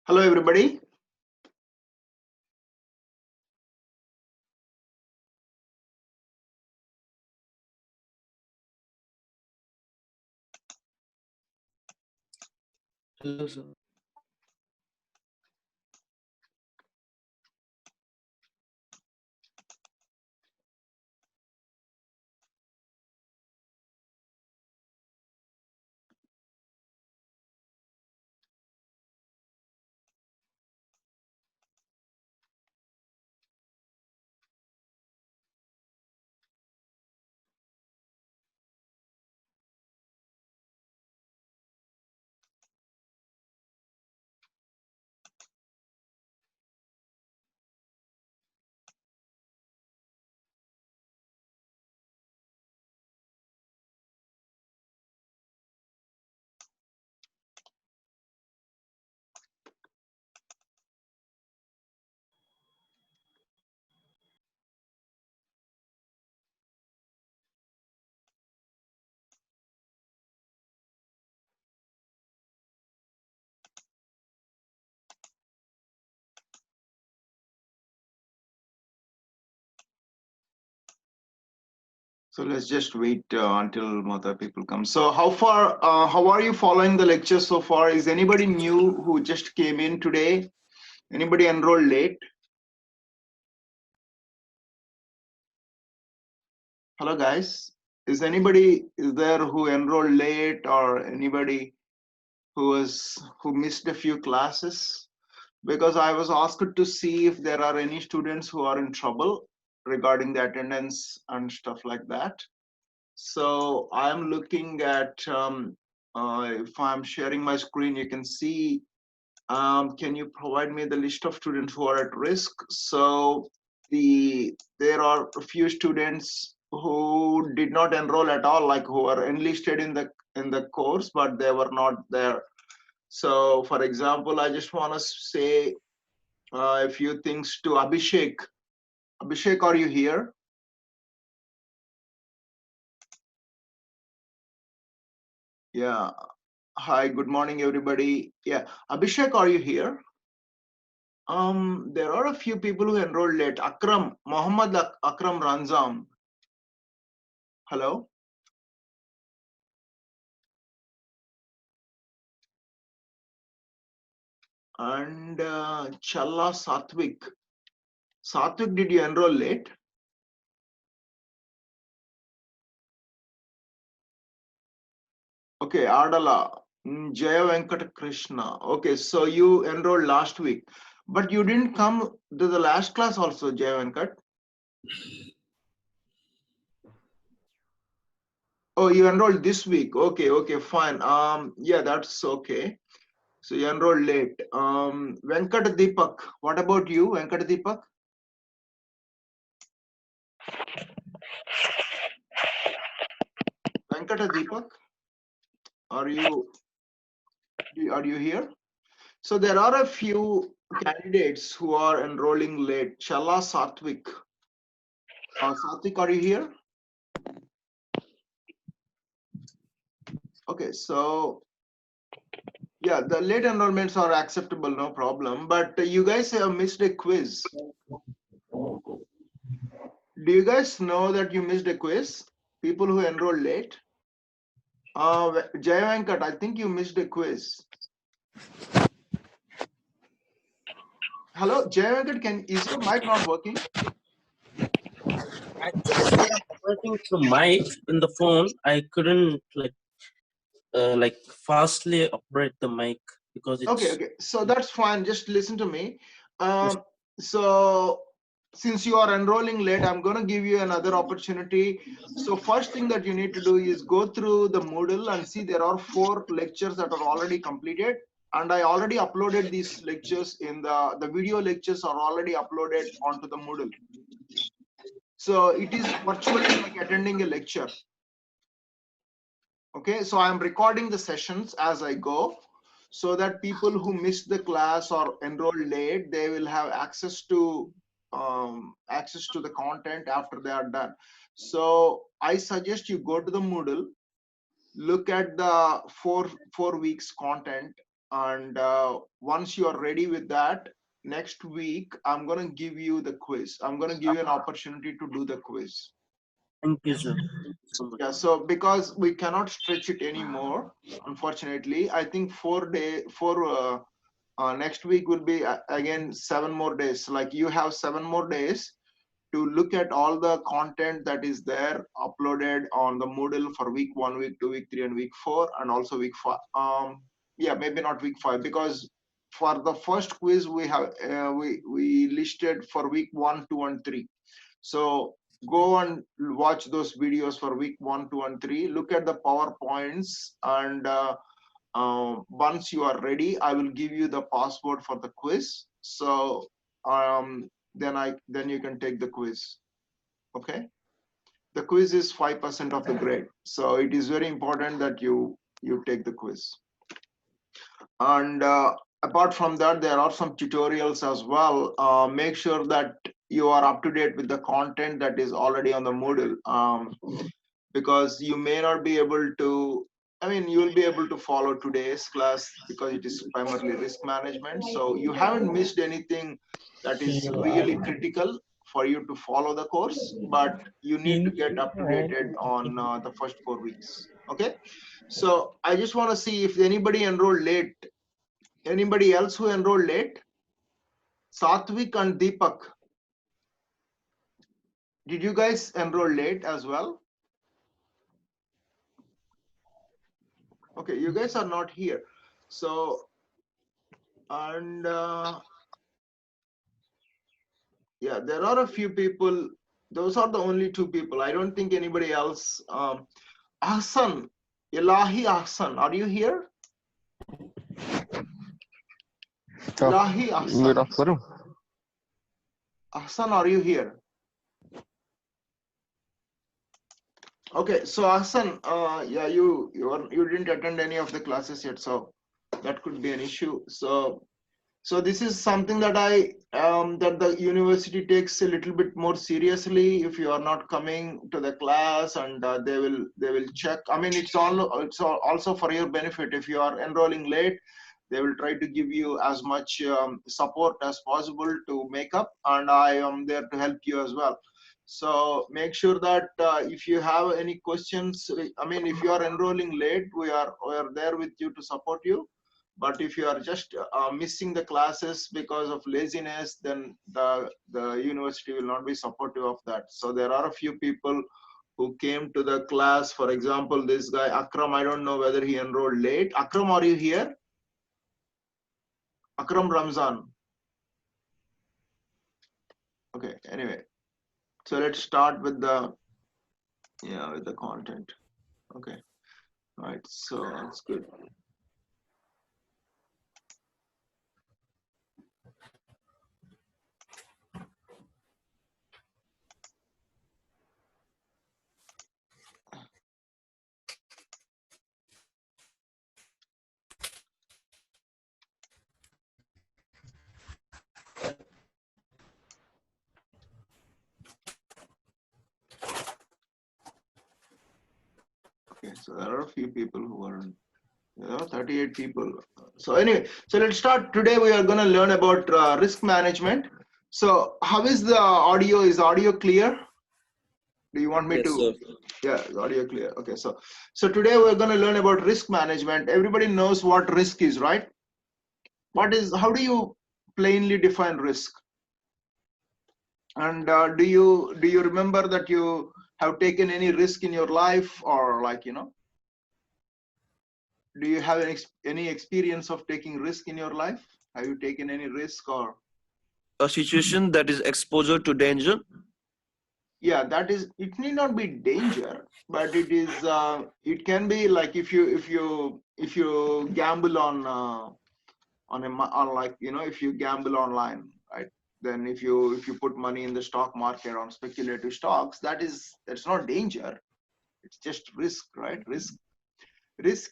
Hello, everybody. Hello, sir. So let's just wait until other people come. So how are you following the lecture so far? Is anybody new who just came in today? Anybody enrolled late? Hello, guys. Is there who enrolled late or anybody who missed a few classes? Because I was asked to see if there are any students who are in trouble regarding the attendance and stuff like that. So I'm looking at, if I'm sharing my screen, you can see, can you provide me the list of students who are at risk? So there are a few students who did not enroll at all, like who are enlisted in the course, but they were not there. So for example, I just want to say a few things to Abhishek. Abhishek, are you here? Yeah. Hi, good morning, everybody. Yeah, Abhishek, are you here? There are a few people who enrolled late. Mohammed Akram Ranzam. Hello. And Challa Satvik. Satvik, did you enroll late? Okay, Adala. Jaya Venkat Krishna. Okay, so you enrolled last week, but you didn't come to the last class also, Jaya Venkat. Oh, you enrolled this week. Okay, fine. Yeah, that's okay. So you enrolled late. Venkat Deepak, what about you, Venkat Deepak? Venkata Deepak, are you here? So there are a few candidates who are enrolling late. Shala Satvik. Satvik, are you here? Okay, so yeah, the late enrollments are acceptable, no problem. But you guys have missed a quiz. Do you guys know that you missed a quiz? People who enrolled late. Jay Venkat, I think you missed a quiz. Hello, Jay Venkat, is your mic not working? Actually, I'm operating the mic in the phone. I couldn't like fastly operate the mic because it's Okay. So that's fine. Just listen to me. So since you are enrolling late, I'm going to give you another opportunity. So first thing that you need to do is go through the Moodle and see there are 4 lectures that are already completed. And I already uploaded these lectures in the video lectures are already uploaded onto the Moodle. So it is virtually like attending a lecture. Okay, so I'm recording the sessions as I go so that people who missed the class or enrolled late, they will have access to the content after they are done. So I suggest you go to the Moodle, look at the four weeks content, And once you are ready with that, next week I'm going to give you the quiz. I'm going to give you an opportunity to do the quiz. Thank you, sir. So much. Yeah, so because we cannot stretch it anymore, unfortunately, I think 4 day for next week will be again 7 more days. Like you have 7 more days to look at all the content that is there uploaded on the Moodle for week 1, week 2, week 3, and week 4, and also week 5. Yeah, maybe not week 5, because for the first quiz we have we listed for week 1, 2, and 3. So go and watch those videos for week 1, 2, and 3. Look at the PowerPoints, and once you are ready, I will give you the password for the quiz. So then you can take the quiz. Okay. The quiz is 5% of the grade, so it is very important that you take the quiz. And apart from that, there are some tutorials as well. Make sure that you are up to date with the content that is already on the Moodle, because you may not be able to, I mean, you will be able to follow today's class because it is primarily risk management. So you haven't missed anything that is really critical for you to follow the course, but you need to get up to date on the first 4 weeks. Okay. So I just want to see if anybody enrolled late. Anybody else who enrolled late? Satvik and Deepak. Did you guys enroll late as well? Okay, you guys are not here. So, and yeah, there are a few people. Those are the only 2 people. I don't think anybody else. Ahsan, Ilahi Ahsan, are you here? Ilahi Ahsan. Ahsan, are you here? Okay, so Ahsan, yeah, you didn't attend any of the classes yet, so that could be an issue. So this is something that that the university takes a little bit more seriously. If you are not coming to the class, and they will check. I mean, it's also for your benefit. If you are enrolling late, they will try to give you as much support as possible to make up, and I am there to help you as well. So make sure that if you have any questions, I mean, if you are enrolling late, we are there with you to support you. But if you are just missing the classes because of laziness, then the university will not be supportive of that. So there are a few people who came to the class. For example, this guy Akram, I don't know whether he enrolled late. Akram, are you here? Akram Ramzan. Okay, anyway, so let's start with the content. Okay, all right, so that's good. Okay, so there are a few people who are, there are 38 people. So anyway, so let's start. Today we are going to learn about risk management. So how is the audio? Is audio clear? Do you want me to? Sir. Yeah, audio clear. Okay, so today we're going to learn about risk management. Everybody knows what risk is, right? How do you plainly define risk? And do you remember that you have taken any risk in your life, or like, do you have any experience of taking risk in your life? Have you taken any risk, or a situation that is exposure to danger? Yeah, that is, it need not be danger, but it is it can be like if you gamble on like, if you gamble online, right? Then if you put money in the stock market on speculative stocks, that's not danger, it's just risk, right? Risk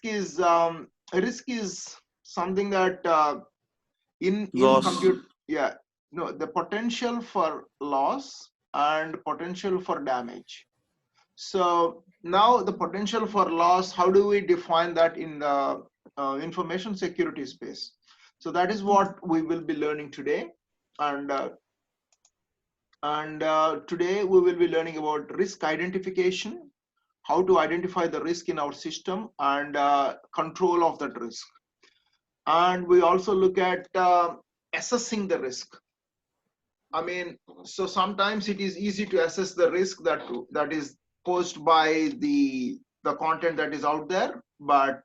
is something that in Loss. compute, yeah, no, the potential for loss and potential for damage. So now the potential for loss, how do we define that in the information security space. So that is what we will be learning today. And today we will be learning about risk identification, how to identify the risk in our system, and control of that risk. And we also look at assessing the risk. I mean, so sometimes it is easy to assess the risk that is posed by the content that is out there, but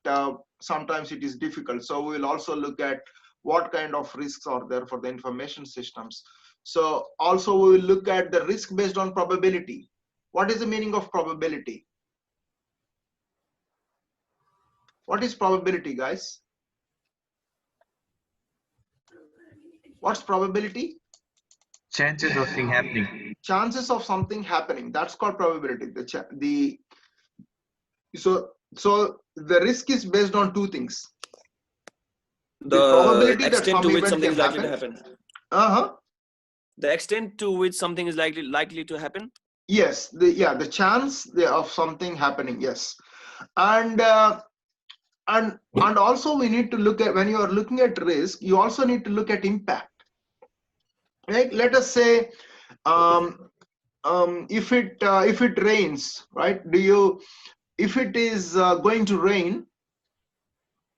sometimes it is difficult. So we will also look at what kind of risks are there for the information systems. So also we will look at the risk based on probability. What is the meaning of probability? What is probability, guys? What's probability? Chances of thing happening. Chances of something happening. That's called probability. So the risk is based on two things. The probability that extent some to which event something can is likely to happen. happen. The extent to which something is likely to happen. Yes, the chance of something happening. Yes, and also we need to look at, when you are looking at risk, you also need to look at impact. Right? Let us say if it rains, right? If it is going to rain,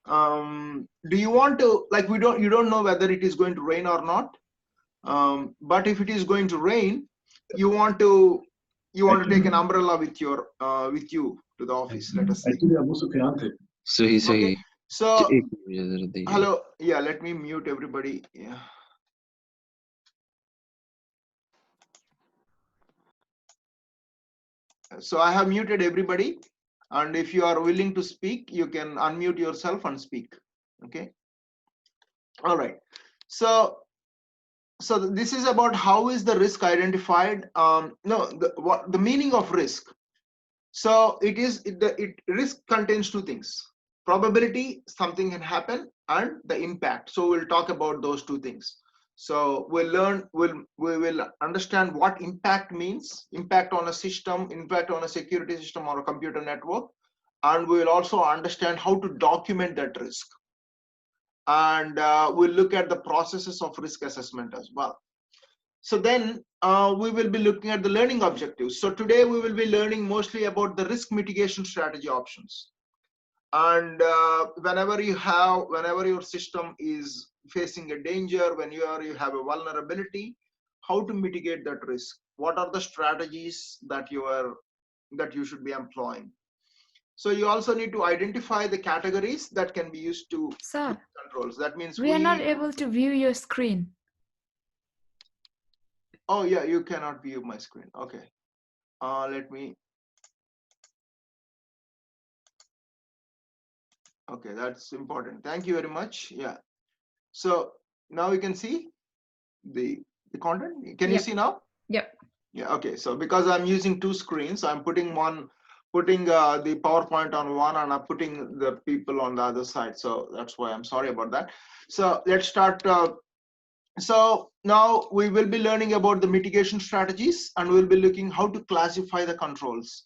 do you want to, like, you don't know whether it is going to rain or not, but if it is going to rain, you want to take an umbrella with you to the office, let us say. Okay, so hello, yeah, let me mute everybody. Yeah, so I have muted everybody, and if you are willing to speak, you can unmute yourself and speak. Okay, all right. So this is about how is the risk identified. No, the meaning of risk. So risk contains two things: probability something can happen, and the impact. So we'll talk about those two things. So we will understand what impact means: impact on a system, impact on a security system or a computer network, and we will also understand how to document that risk. And we'll look at the processes of risk assessment as well. So then we will be looking at the learning objectives. So today we will be learning mostly about the risk mitigation strategy options. And whenever your system is facing a danger, when you have a vulnerability, how to mitigate that risk? What are the strategies that you should be employing? So you also need to identify the categories that can be used to Sir, controls. That means we are not able to view your screen. Oh yeah, you cannot view my screen. Okay. Let me. Okay, that's important. Thank you very much. Yeah. So now you can see the content. Can you Yep. see now? Yep. Yeah. Okay. So because I'm using two screens, I'm putting the PowerPoint on one, and I'm putting the people on the other side. So that's why I'm sorry about that. So let's start. So now we will be learning about the mitigation strategies, and we'll be looking how to classify the controls.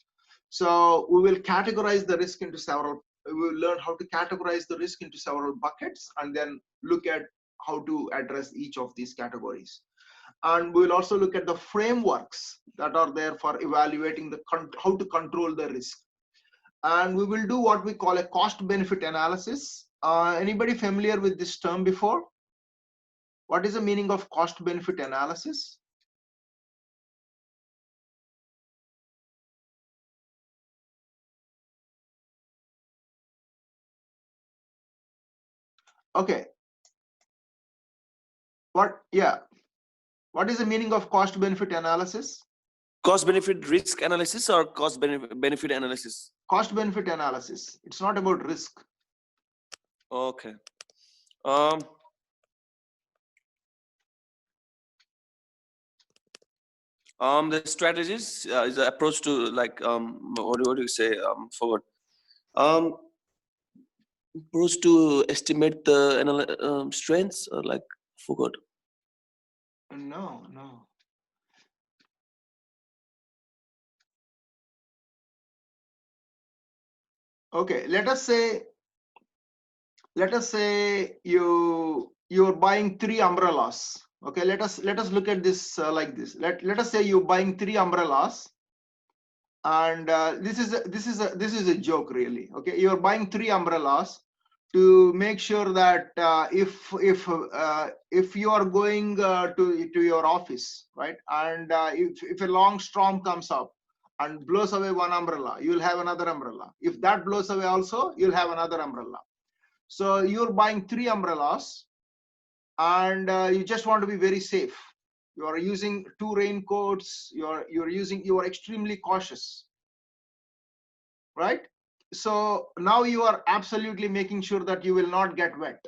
So we will categorize the risk into several. We will learn how to categorize the risk into several buckets, and then look at how to address each of these categories. And we will also look at the frameworks that are there for evaluating how to control the risk. And we will do what we call a cost-benefit analysis. Anybody familiar with this term before? What is the meaning of cost-benefit analysis? Okay. What is the meaning of cost-benefit analysis? Cost-benefit risk analysis or cost-benefit analysis? Cost-benefit analysis. It's not about risk. Okay. The strategies is the approach to, like, what do you say? Forward. Approach to estimate the strengths, or like, forgot. No. Okay, let us say let us say you're buying 3 umbrellas. Okay, let us look at this like this. Let us say you're buying 3 umbrellas, and this is a joke really. Okay, you're buying 3 umbrellas to make sure that if you are going to your office, right, and if a long storm comes up and blows away one umbrella, you'll have another umbrella. If that blows away also, you'll have another umbrella. So you're buying 3 umbrellas, and you just want to be very safe. You are using 2 raincoats. You are extremely cautious, right? So now you are absolutely making sure that you will not get wet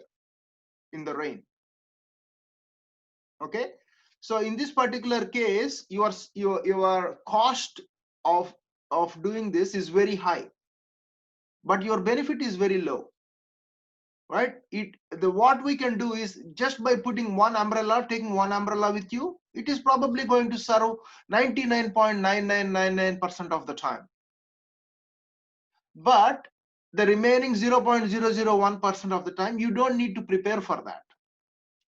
in the rain. Okay. So in this particular case, your cost of doing this is very high, but your benefit is very low. Right? What we can do is just by putting one umbrella, taking one umbrella with you, it is probably going to serve 99.9999% of the time. But the remaining 0.001% of the time, you don't need to prepare for that.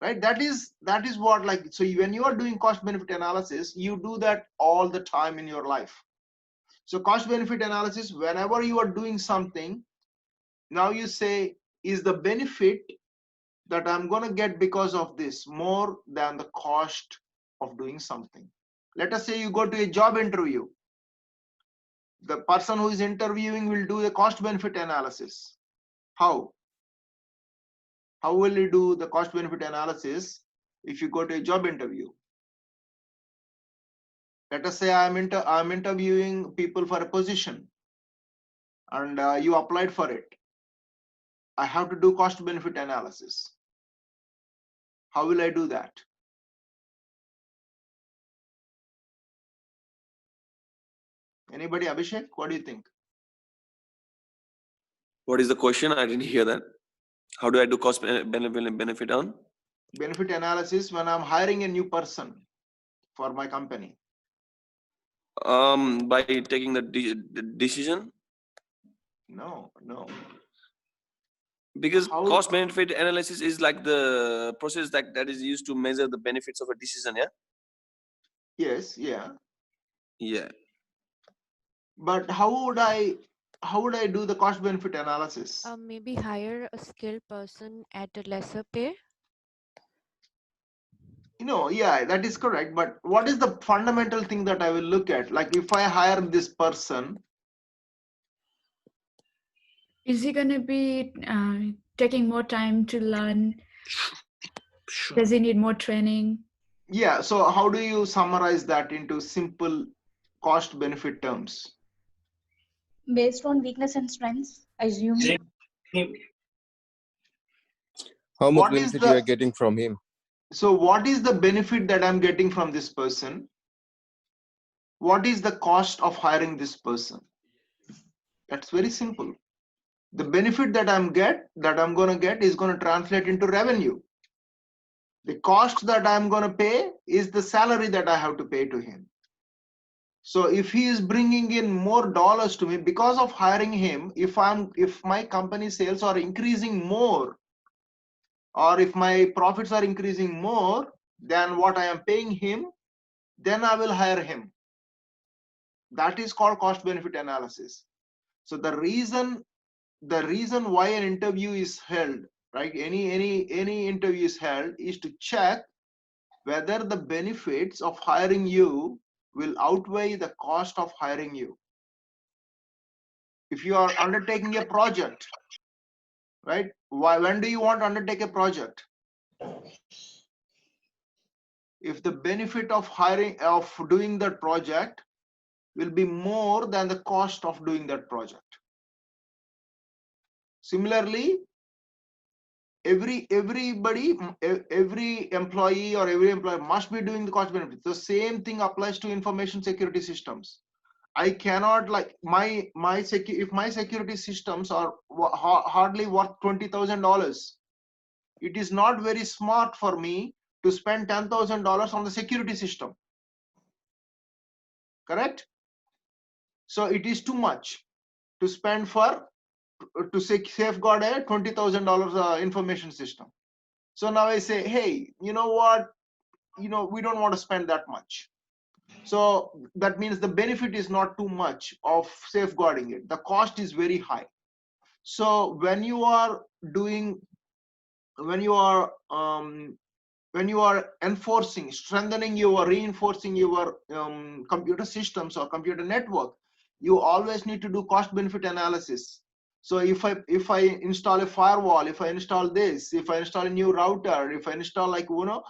Right? That is what, like, so when you are doing cost benefit analysis, you do that all the time in your life. So cost benefit analysis, whenever you are doing something, now you say, is the benefit that I'm going to get because of this more than the cost of doing something? Let us say you go to a job interview. The person who is interviewing will do a cost benefit analysis. How will you do the cost benefit analysis if you go to a job interview? Let us say I'm interviewing people for a position, and you applied for it. I have to do cost benefit analysis. How will I do that? Anybody? Abhishek, what do you think? What is the question? I didn't hear that. How do I do cost benefit on? Benefit analysis when I'm hiring a new person for my company. By taking the decision. No. Because How? cost benefit analysis is like the process that is used to measure the benefits of a decision. Yeah. Yes, yeah. Yeah. But how would I do the cost benefit analysis? Maybe hire a skilled person at a lesser pay. Yeah, that is correct. But what is the fundamental thing that I will look at? Like, if I hire this person, Is he going to be taking more time to learn? Does he need more training? yeah. So how do you summarize that into simple cost benefit terms? Based on weakness and strengths, assuming. How much What is benefit you are the getting from him? so what is the benefit that I'm getting from this person? What is the cost of hiring this person? That's very simple. The benefit that I'm going to get is going to translate into revenue. The cost that I'm going to pay is the salary that I have to pay to him. So if he is bringing in more dollars to me because of hiring him, if my company sales are increasing more, or if my profits are increasing more than what I am paying him, then I will hire him. That is called cost benefit analysis. So the reason why an interview is held, right? Any interview is held is to check whether the benefits of hiring you will outweigh the cost of hiring you. If you are undertaking a project, right? When do you want to undertake a project? If the benefit of doing that project will be more than the cost of doing that project. Similarly, every employee or every employer must be doing the cost benefits. The same thing applies to information security systems. I cannot, like, if my security systems are hardly worth $20,000, it is not very smart for me to spend $10,000 on the security system. Correct? So it is too much to spend for to safeguard a $20,000 information system. So now I say, hey, you know what? We don't want to spend that much. So that means the benefit is not too much of safeguarding it. The cost is very high. So when you are doing, when you are enforcing, strengthening your, reinforcing your computer systems or computer network, you always need to do cost benefit analysis. So if I install a firewall, if I install this, if I install a new router, if I install like a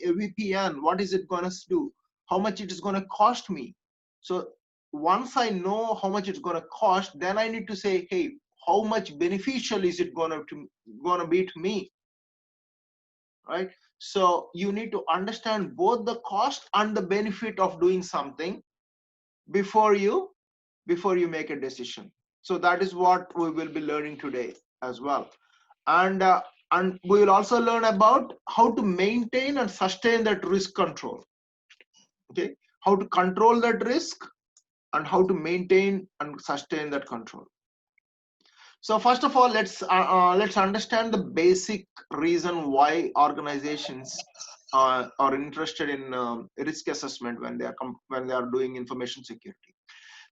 VPN, what is it going to do? How much it is going to cost me? So once I know how much it's going to cost, then I need to say, hey, how much beneficial is it going to be to me, right? So you need to understand both the cost and the benefit of doing something before you make a decision. So that is what we will be learning today as well. And we will also learn about how to maintain and sustain that risk control. Okay, how to control that risk and how to maintain and sustain that control. So first of all, let's understand the basic reason why organizations are interested in risk assessment when they are doing information security.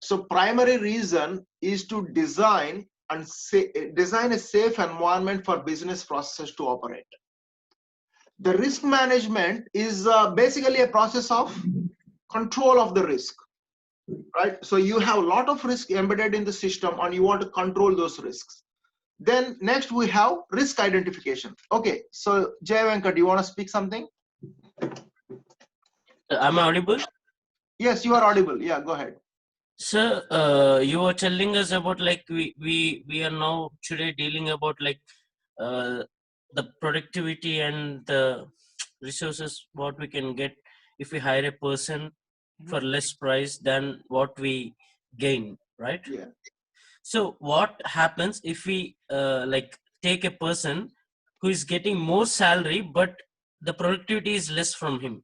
So primary reason is to design a safe environment for business processes to operate. The risk management is basically a process of control of the risk, right? So you have a lot of risk embedded in the system and you want to control those risks. Then next we have risk identification. Okay, so Jay Venkat, you want to speak something? Am I audible? Yes, you are audible. Yeah, go ahead. Sir, you were telling us about like we are now today dealing about like the productivity and the resources what we can get if we hire a person for less price than what we gain, right? Yeah. So what happens if we like take a person who is getting more salary but the productivity is less from him?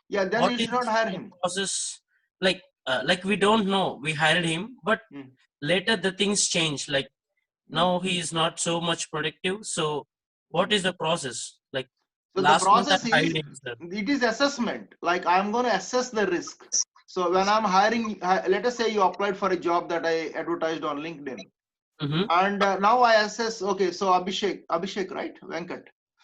Yeah, then What you is should not hire the him. process? Like we don't know. We hired him, but later the things change. Like now he is not so much productive. So what is the process? Like So the last month I process hired is, him, sir. it is assessment. Like I'm going to assess the risk. So when I'm hiring, let us say you applied for a job that I advertised on LinkedIn. And now I assess, okay, so Abhishek, right? Venkat.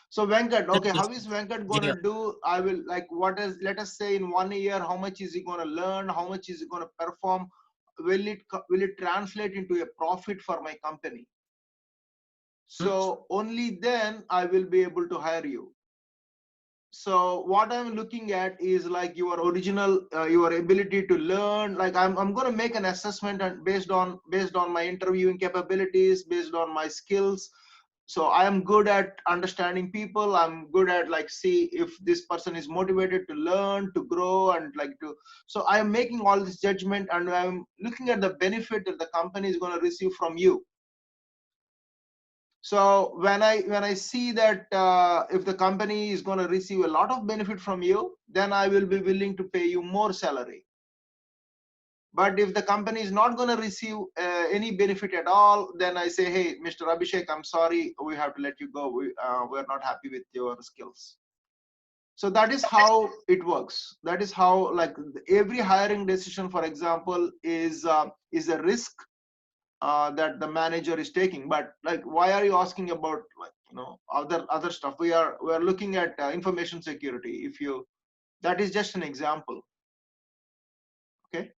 So Venkat, okay, how is Venkat going to do? I will like, what is, let us say in 1 year, how much is he going to learn? How much is he going to perform? Will it translate into a profit for my company? So only then I will be able to hire you. So what I'm looking at is like your original, your ability to learn. Like I'm going to make an assessment and based on my interviewing capabilities, based on my skills. So I am good at understanding people. I'm good at like see if this person is motivated to learn, to grow, and like to. So I am making all this judgment, and I'm looking at the benefit that the company is going to receive from you. So when I see that if the company is going to receive a lot of benefit from you, then I will be willing to pay you more salary. But if the company is not going to receive any benefit at all, then I say, hey, Mr. Abhishek, I'm sorry, we have to let you go. We're not happy with your skills. So that is how it works. That is how, like, every hiring decision, for example, is a risk that the manager is taking. But like, why are you asking about like other stuff? We are looking at information security. If you, that is just an example. Okay.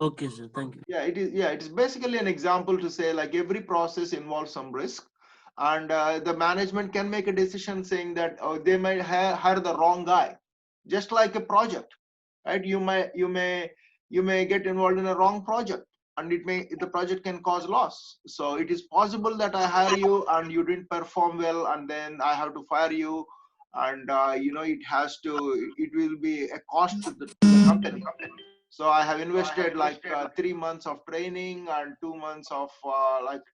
Okay, sir. Thank you. Yeah, it is. Yeah, it is basically an example to say like every process involves some risk, and the management can make a decision saying that they might hire the wrong guy, just like a project, right? You may get involved in a wrong project, and the project can cause loss. So it is possible that I hire you and you didn't perform well, and then I have to fire you, and it will be a cost to the company. So I have invested like 3 months of training and 2 months of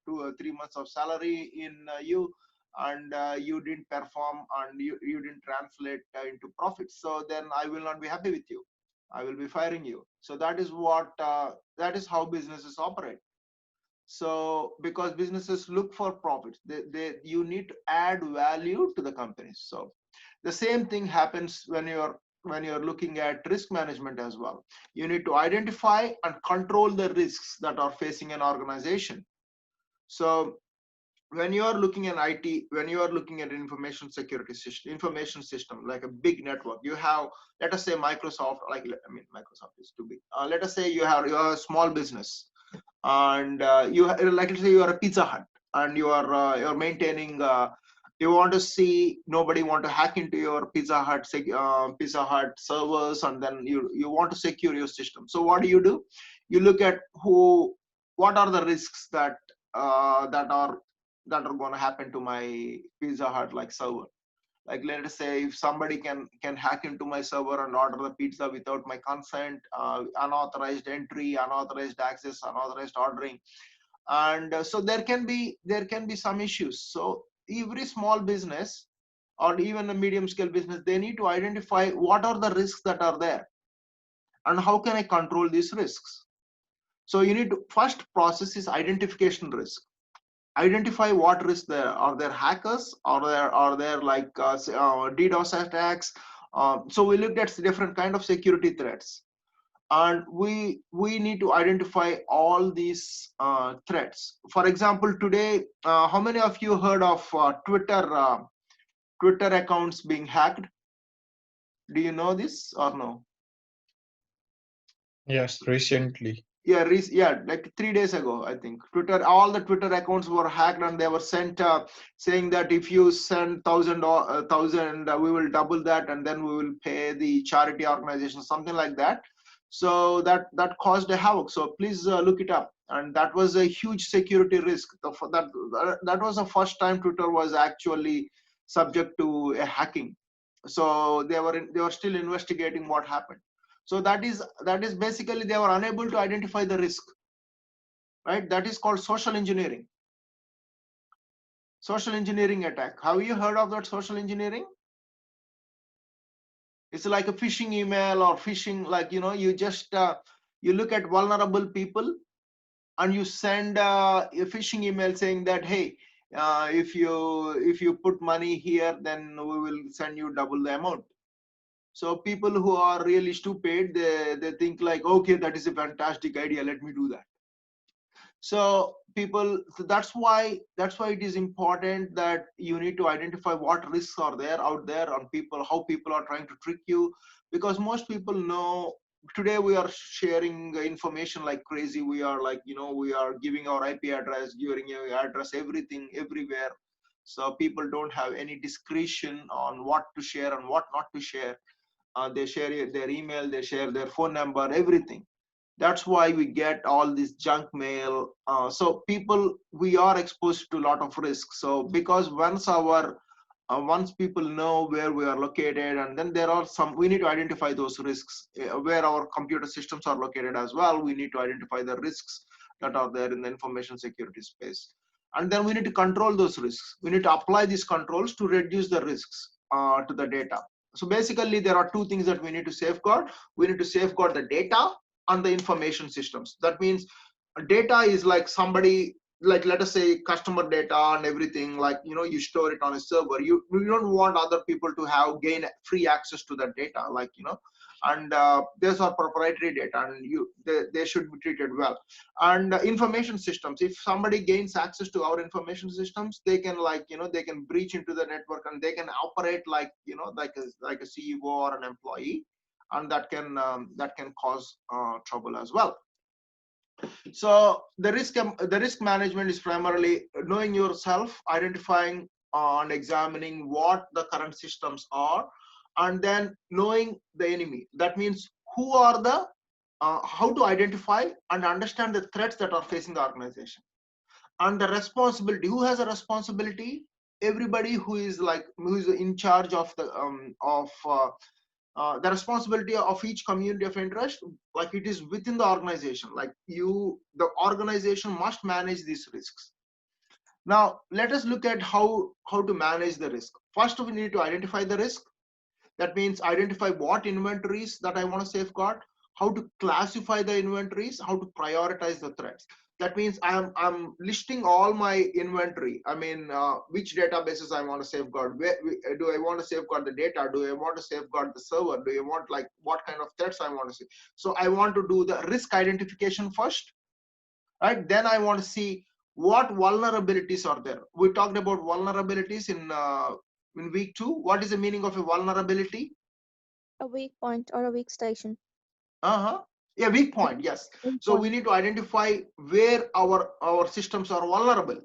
2 or 3 months of salary in you, and you didn't perform and you didn't translate into profits. So then I will not be happy with you. I will be firing you. So that is how businesses operate. So because businesses look for profits, you need to add value to the companies. So the same thing happens when you're looking at risk management as well. You need to identify and control the risks that are facing an organization. So when you are looking at IT, when you are looking at information security system, information system, like a big network, you have, let us say Microsoft, Microsoft is too big. Let us say you have a small business, and like let's say you are a Pizza Hut, and you're maintaining. You want to see nobody want to hack into your Pizza Hut servers, and then you want to secure your system. So what do? You look at what are the risks that are going to happen to my Pizza Hut like server. Like let us say if somebody can hack into my server and order the pizza without my consent, unauthorized entry, unauthorized access, unauthorized ordering, and so there can be some issues. So every small business or even a medium scale business, they need to identify what are the risks that are there and how can I control these risks. So you need to first process is identification risk. Identify what risks there are. There hackers, are there like DDoS attacks. So we looked at different kind of security threats, and we need to identify all these threats. For example, today, how many of you heard of Twitter accounts being hacked? Do you know this or no? Yes, recently. Yeah, like 3 days ago, I think all the Twitter accounts were hacked, and they were sent saying that if you send thousand, we will double that, and then we will pay the charity organization, something like that. So that caused a havoc. So please look it up, and that was a huge security risk. That was the first time Twitter was actually subject to a hacking. So they were still investigating what happened. So that is basically they were unable to identify the risk, right? That is called social engineering. Social engineering attack. Have you heard of that social engineering? It's like a phishing email or phishing, like, you just you look at vulnerable people and you send a phishing email saying that, hey, if you put money here, then we will send you double the amount. So people who are really stupid, they think like, okay, that is a fantastic idea, let me do that. So that's why it is important that you need to identify what risks are there out there on people, how people are trying to trick you, because most people know today we are sharing information like crazy. We are like, we are giving our IP address, giving your address, everything, everywhere. So people don't have any discretion on what to share and what not to share. They share their email, they share their phone number, everything. That's why we get all this junk mail. So we are exposed to a lot of risks. So because once people know where we are located, and then we need to identify those risks where our computer systems are located as well. We need to identify the risks that are there in the information security space, and then we need to control those risks. We need to apply these controls to reduce the risks to the data. So basically there are two things that we need to safeguard. We need to safeguard the data on the information systems. That means data is like somebody, like let us say customer data and everything, like you store it on a server. You don't want other people to gain free access to that data, like and these are proprietary data, and they should be treated well. And information systems, if somebody gains access to our information systems, they can they can breach into the network, and they can operate like like a CEO or an employee, and that can cause trouble as well. So the risk management is primarily knowing yourself, identifying and examining what the current systems are, and then knowing the enemy. That means who are the how to identify and understand the threats that are facing the organization, and the responsibility. Who has a responsibility? Everybody who is in charge of the responsibility of each community of interest, like it is within the organization. Like the organization must manage these risks. Now let us look at how to manage the risk. First, we need to identify the risk. That means identify what inventories that I want to safeguard, how to classify the inventories, how to prioritize the threats. That means I'm listing all my inventory. I mean, which databases I want to safeguard. Where do I want to safeguard the data? Do I want to safeguard the server? Do I want, like, what kind of threats I want to see? So I want to do the risk identification first, right? Then I want to see what vulnerabilities are there. We talked about vulnerabilities in week 2. What is the meaning of a vulnerability? A weak point or a weak station. Yeah, weak point. Yes. Weak So we point. need to identify where our systems are vulnerable,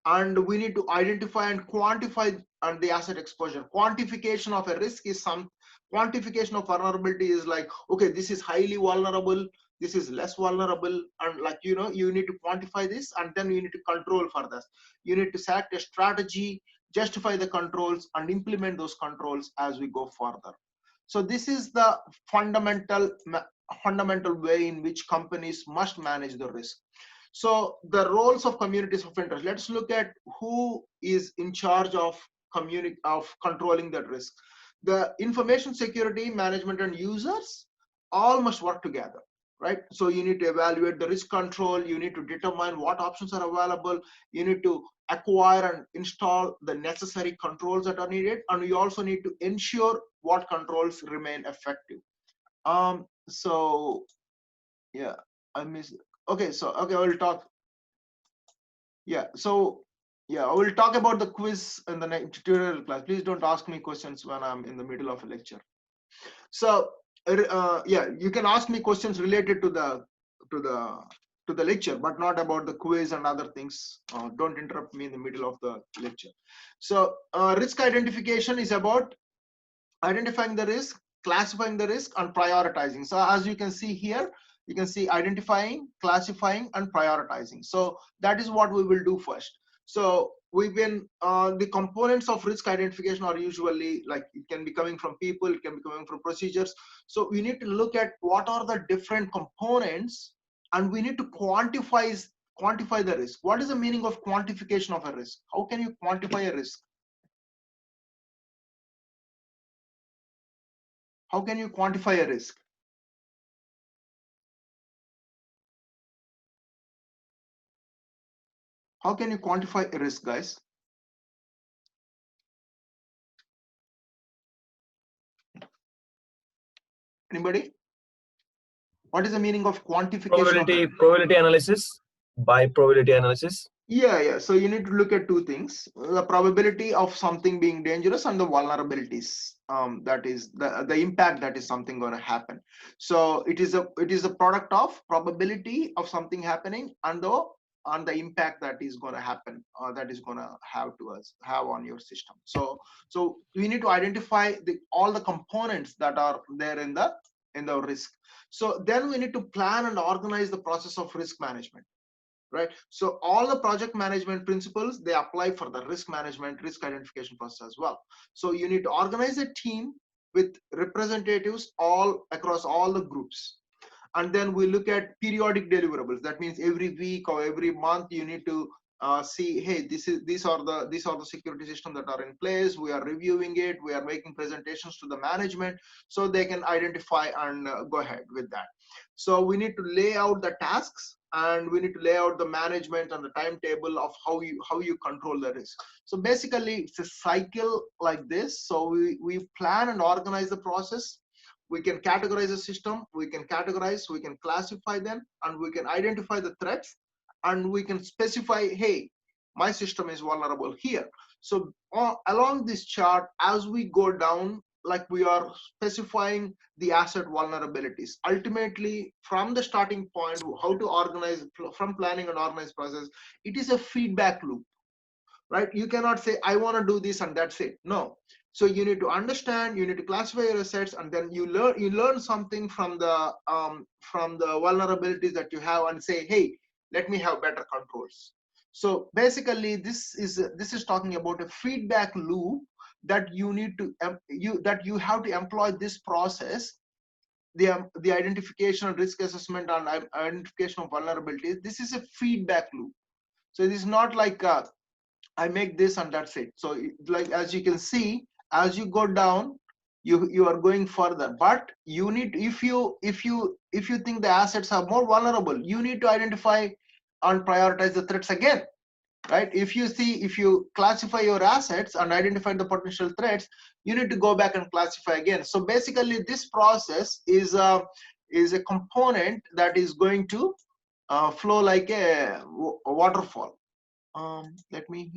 and we need to identify and quantify and the asset exposure. Quantification of a risk is some quantification of vulnerability is like, okay, this is highly vulnerable, this is less vulnerable, and, like, you know, you need to quantify this, and then you need to control for this. You need to select a strategy, justify the controls, and implement those controls as we go further. So this is the fundamental way in which companies must manage the risk. So the roles of communities of interest. Let's look at who is in charge of controlling that risk. The information security management and users all must work together, right? So you need to evaluate the risk control. You need to determine what options are available. You need to acquire and install the necessary controls that are needed, and you also need to ensure what controls remain effective. So yeah, I miss. Okay, so okay, I will talk. Yeah, so yeah, I will talk about the quiz in the next tutorial class. Please don't ask me questions when I'm in the middle of a lecture. So yeah, you can ask me questions related to the lecture, but not about the quiz and other things. Don't interrupt me in the middle of the lecture. So risk identification is about identifying the risk, classifying the risk, and prioritizing. So as you can see here, you can see identifying, classifying, and prioritizing. So that is what we will do first. So we've been the components of risk identification are usually, like, it can be coming from people, it can be coming from procedures. So we need to look at what are the different components, and we need to quantify the risk. What is the meaning of quantification of a risk? How can you quantify a risk? How can you quantify a risk? How can you quantify a risk, guys? Anybody? What is the meaning of quantification of a risk? Probability analysis. By probability analysis. Yeah. So you need to look at two things: the probability of something being dangerous and the vulnerabilities. That is the impact that is something going to happen. So it is a product of probability of something happening and the impact that is going to happen, that is going to have on your system. So we need to identify all the components that are there in the risk. So then we need to plan and organize the process of risk management. Right. So all the project management principles, they apply for the risk management, risk identification process as well. So you need to organize a team with representatives all across all the groups. And then we look at periodic deliverables. That means every week or every month you need to see, hey, these are the security systems that are in place. We are reviewing it. We are making presentations to the management so they can identify and go ahead with that. So we need to lay out the tasks, and we need to lay out the management and the timetable of how you control the risk. So basically it's a cycle like this. So we plan and organize the process. We can categorize the system, we can classify them, and we can identify the threats, and we can specify, hey, my system is vulnerable here. So along this chart, as we go down, like, we are specifying the asset vulnerabilities. Ultimately, from the starting point, how to organize, from planning and organize process, it is a feedback loop, right? You cannot say, I want to do this and that's it. No. So you need to understand, you need to classify your assets, and then you learn something from the vulnerabilities that you have, and say, hey, let me have better controls. So basically this is talking about a feedback loop that you need to you have to employ this process, the identification and risk assessment and identification of vulnerabilities. This is a feedback loop. So it is not like I make this and that's it. So like, as you can see, as you go down, you are going further. But you need, if you think the assets are more vulnerable, you need to identify and prioritize the threats again, right? If you classify your assets and identify the potential threats, you need to go back and classify again. So basically this process is a component that is going to flow like a waterfall. Let me,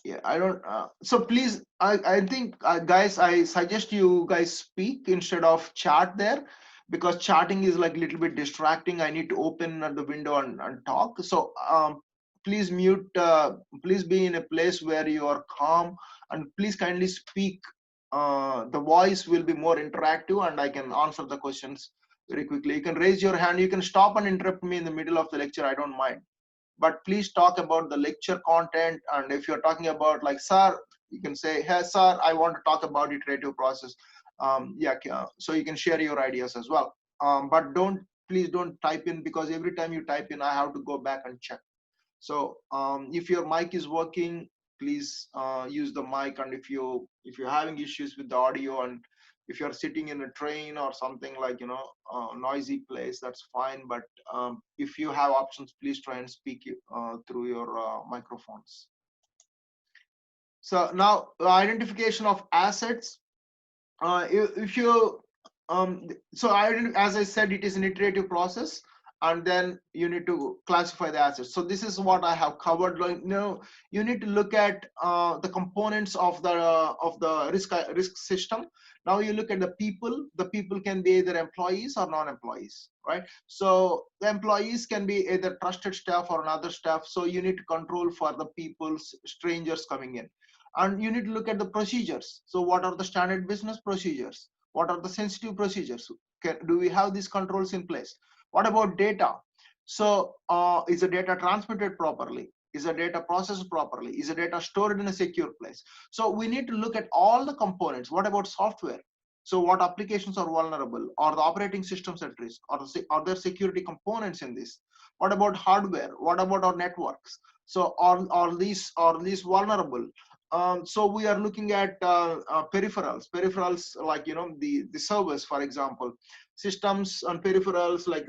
yeah, I don't so please, I think guys, I suggest you guys speak instead of chat there, because chatting is like a little bit distracting. I need to open the window and talk. So please mute, please be in a place where you are calm, and please kindly speak. The voice will be more interactive and I can answer the questions very quickly. You can raise your hand, you can stop and interrupt me in the middle of the lecture, I don't mind, but please talk about the lecture content. And if you're talking about like, sir, you can say, hey sir, I want to talk about iterative process. So you can share your ideas as well. But please don't type in, because every time you type in I have to go back and check. So if your mic is working, please use the mic. And if you're having issues with the audio, and if you're sitting in a train or something like, noisy place, that's fine. But if you have options, please try and speak through your microphones. So now identification of assets. If you so as I said, it is an iterative process, and then you need to classify the assets. So this is what I have covered. Like, you need to look at the components of the risk system. Now you look at the people. The people can be either employees or non-employees, right? So the employees can be either trusted staff or another staff. So you need to control for the people's strangers coming in. And you need to look at the procedures. So what are the standard business procedures? What are the sensitive procedures? Do we have these controls in place? What about data? So is the data transmitted properly? Is the data processed properly? Is the data stored in a secure place? So we need to look at all the components. What about software? So what applications are vulnerable? Are the operating systems at risk? Are there security components in this? What about hardware? What about our networks? So are these vulnerable? So we are looking at peripherals like, the servers, for example, systems and peripherals, like,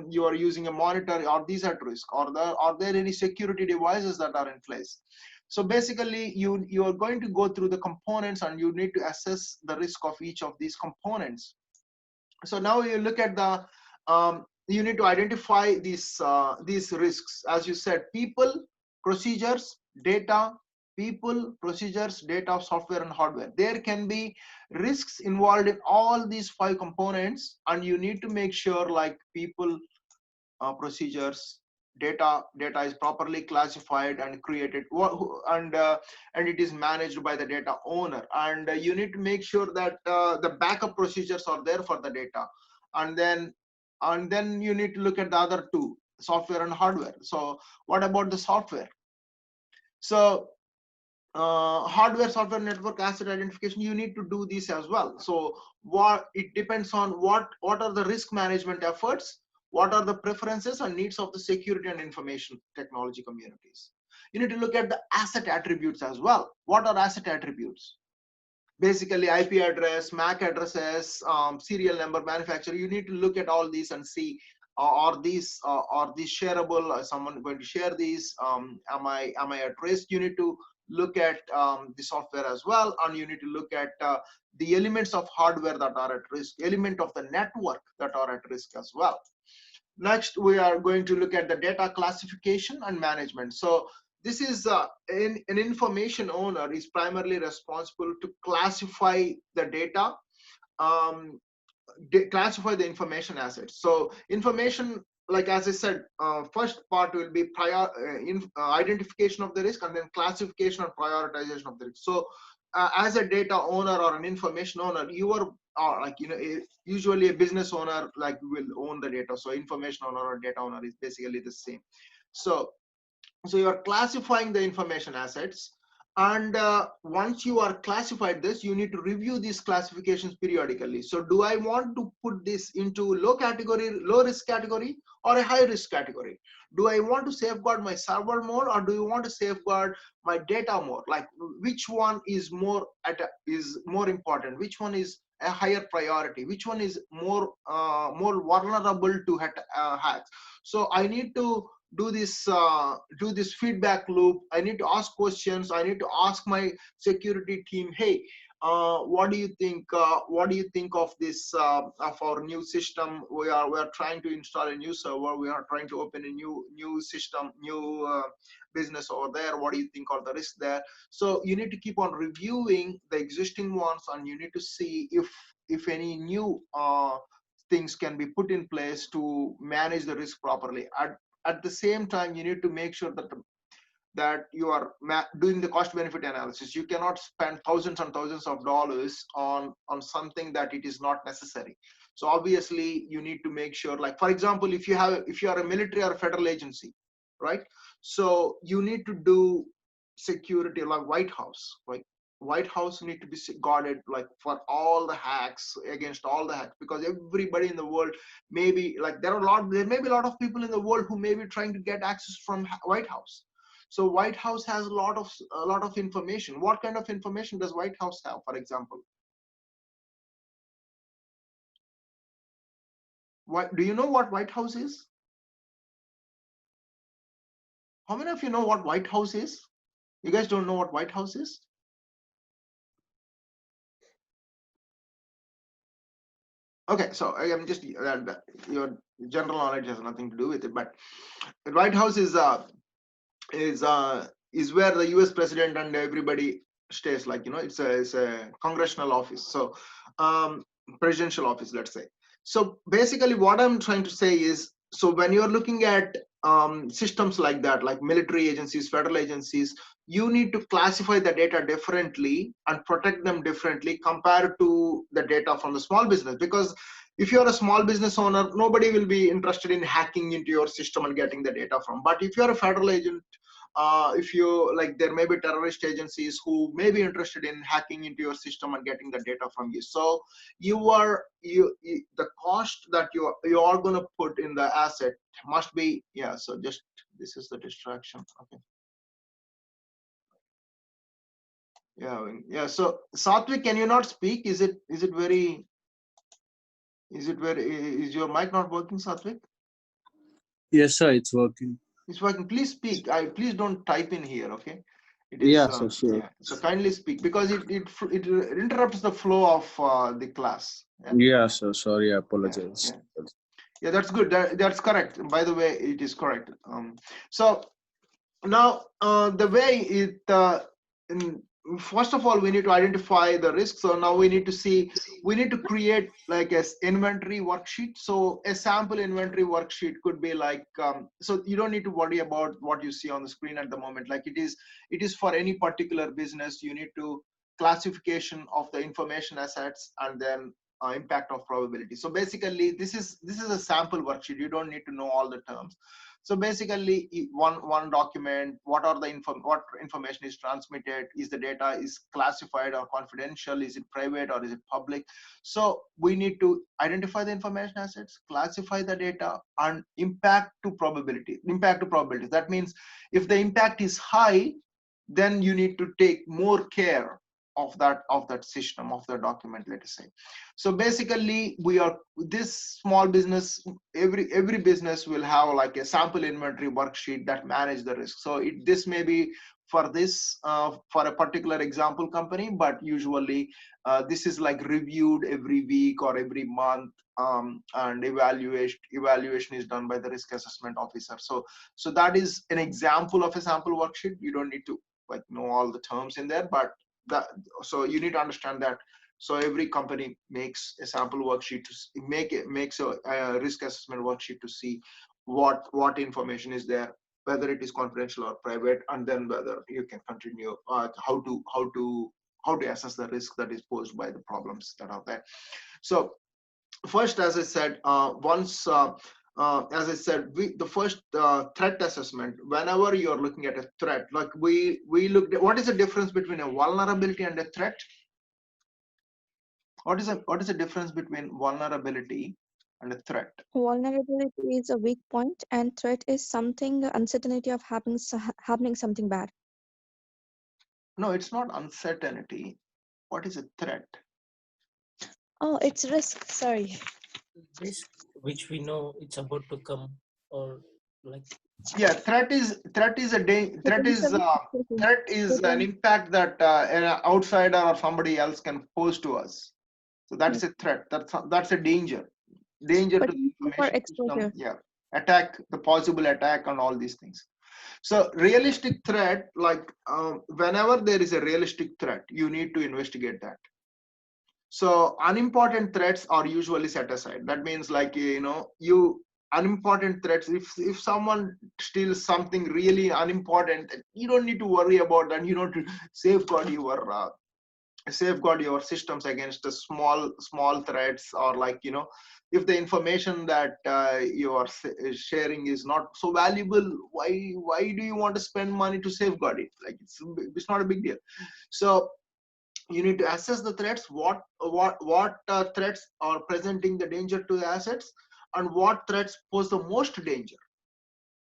you are using a monitor. Are these at risk? Are there any security devices that are in place? So basically you are going to go through the components, and you need to assess the risk of each of these components. So now you look at the you need to identify these risks. As you said, people, procedures, data, people, procedures, data, software, and hardware. There can be risks involved in all these 5 components, and you need to make sure like people, procedures, data is properly classified and created, and it is managed by the data owner. And you need to make sure that the backup procedures are there for the data. And then you need to look at the other 2, software and hardware. So what about the software? So hardware, software, network asset identification, you need to do this as well. So it depends on what are the risk management efforts, what are the preferences and needs of the security and information technology communities. You need to look at the asset attributes as well. What are asset attributes? Basically IP address, MAC addresses, serial number, manufacturer. You need to look at all these and see, are these shareable? Is someone going to share these? Am I at risk? You need to look at the software as well, and you need to look at the elements of hardware that are at risk, element of the network that are at risk as well. Next, we are going to look at the data classification and management. So this is an information owner is primarily responsible to classify the data, classify the information assets. So information, like as I said, first part will be identification of the risk, and then classification and prioritization of the risk. So as a data owner or an information owner, you are like, usually a business owner like will own the data. So information owner or data owner is basically the same. So you are classifying the information assets, and once you are classified this, you need to review these classifications periodically. So do I want to put this into low risk category, or a high risk category? Do I want to safeguard my server more, or do you want to safeguard my data more? Like, which one is more important? Which one is a higher priority, which one is more vulnerable to hacks. So I need to do this feedback loop. I need to ask questions. I need to ask my security team, hey, what do you think? What do you think of this of our new system? We are trying to install a new server. We are trying to open a new system, new business over there. What do you think are the risks there? So you need to keep on reviewing the existing ones, and you need to see if any new things can be put in place to manage the risk properly. At the same time, you need to make sure that you are doing the cost benefit analysis. You cannot spend thousands and thousands of dollars on something that it is not necessary. So obviously you need to make sure, like for example, if you are a military or a federal agency, right? So you need to do security like White House, right? White House need to be guarded like for all the hacks, against all the hacks, because everybody in the world maybe like there may be a lot of people in the world who may be trying to get access from White House. So White House has a lot of information. What kind of information does White House have, for example? Do you know what White House is? How many of you know what White House is? You guys don't know what White House is? Okay, so I am just your general knowledge has nothing to do with it, but the White House is where the U.S. president and everybody stays. Like it's a congressional office, so presidential office, let's say. So basically, what I'm trying to say is, so when you're looking at systems like that, like military agencies, federal agencies, you need to classify the data differently and protect them differently compared to the data from the small business. Because if you're a small business owner, nobody will be interested in hacking into your system and getting the data from. But if you're a federal agent, if you like, there may be terrorist agencies who may be interested in hacking into your system and getting the data from you. So the cost that you are going to put in the asset must be, yeah. So just this is the distraction. Okay. Yeah. So Satvik, can you not speak? Is your mic not working, Satvik? Yes, sir, it's working. It's working. Please speak. Please don't type in here. Okay. It is. Yeah, sir, sure. Yeah. So kindly speak, because it interrupts the flow of the class. Yeah, sir. Sorry, I apologize. Yeah, that's good. That's correct. By the way, it is correct. So now the way first of all, we need to identify the risk. So now we need to create like a inventory worksheet. So a sample inventory worksheet could be like, so you don't need to worry about what you see on the screen at the moment. Like it is for any particular business. You need to classification of the information assets, and then impact of probability. So basically this is a sample worksheet. You don't need to know all the terms. So basically one document, what information is transmitted, is the data is classified or confidential, is it private or is it public? So we need to identify the information assets, classify the data, and impact to probability. That means if the impact is high, then you need to take more care of that system, of the document, let us say. So basically this small business, every business will have like a sample inventory worksheet that manage the risk. So this may be for for a particular example company, but usually this is like reviewed every week or every month, and evaluation is done by the risk assessment officer. So that is an example of a sample worksheet. You don't need to like know all the terms in there, but so you need to understand that. So every company makes a sample worksheet to makes a risk assessment worksheet to see what information is there, whether it is confidential or private, and then whether you can continue how to assess the risk that is posed by the problems that are there. So first, as I said, the first threat assessment, whenever you're looking at a threat, like we looked at, what is the difference between a vulnerability and a threat? What is the difference between vulnerability and a threat? Vulnerability is a weak point, and threat is something, the uncertainty of happening something bad. No, it's not uncertainty. What is a threat? Oh, it's risk. Sorry. Risk which we know it's about to come, or like Yeah, threat is Potentially. Okay. threat is an impact that an outsider or somebody else can pose to us. So that's a threat. That's a danger to the Potential for information system. exposure. Yeah, attack, the possible attack, and all these things. So realistic threat, like whenever there is a realistic threat, you need to investigate that. So unimportant threats are usually set aside. That means, like, you unimportant threats, if someone steals something really unimportant, you don't need to worry about that. You know, to safeguard your systems against the small threats, or like, if the information that you are sharing is not so valuable, why do you want to spend money to safeguard it? Like, it's not a big deal. So you need to assess the threats, what threats are presenting the danger to the assets, and what threats pose the most danger,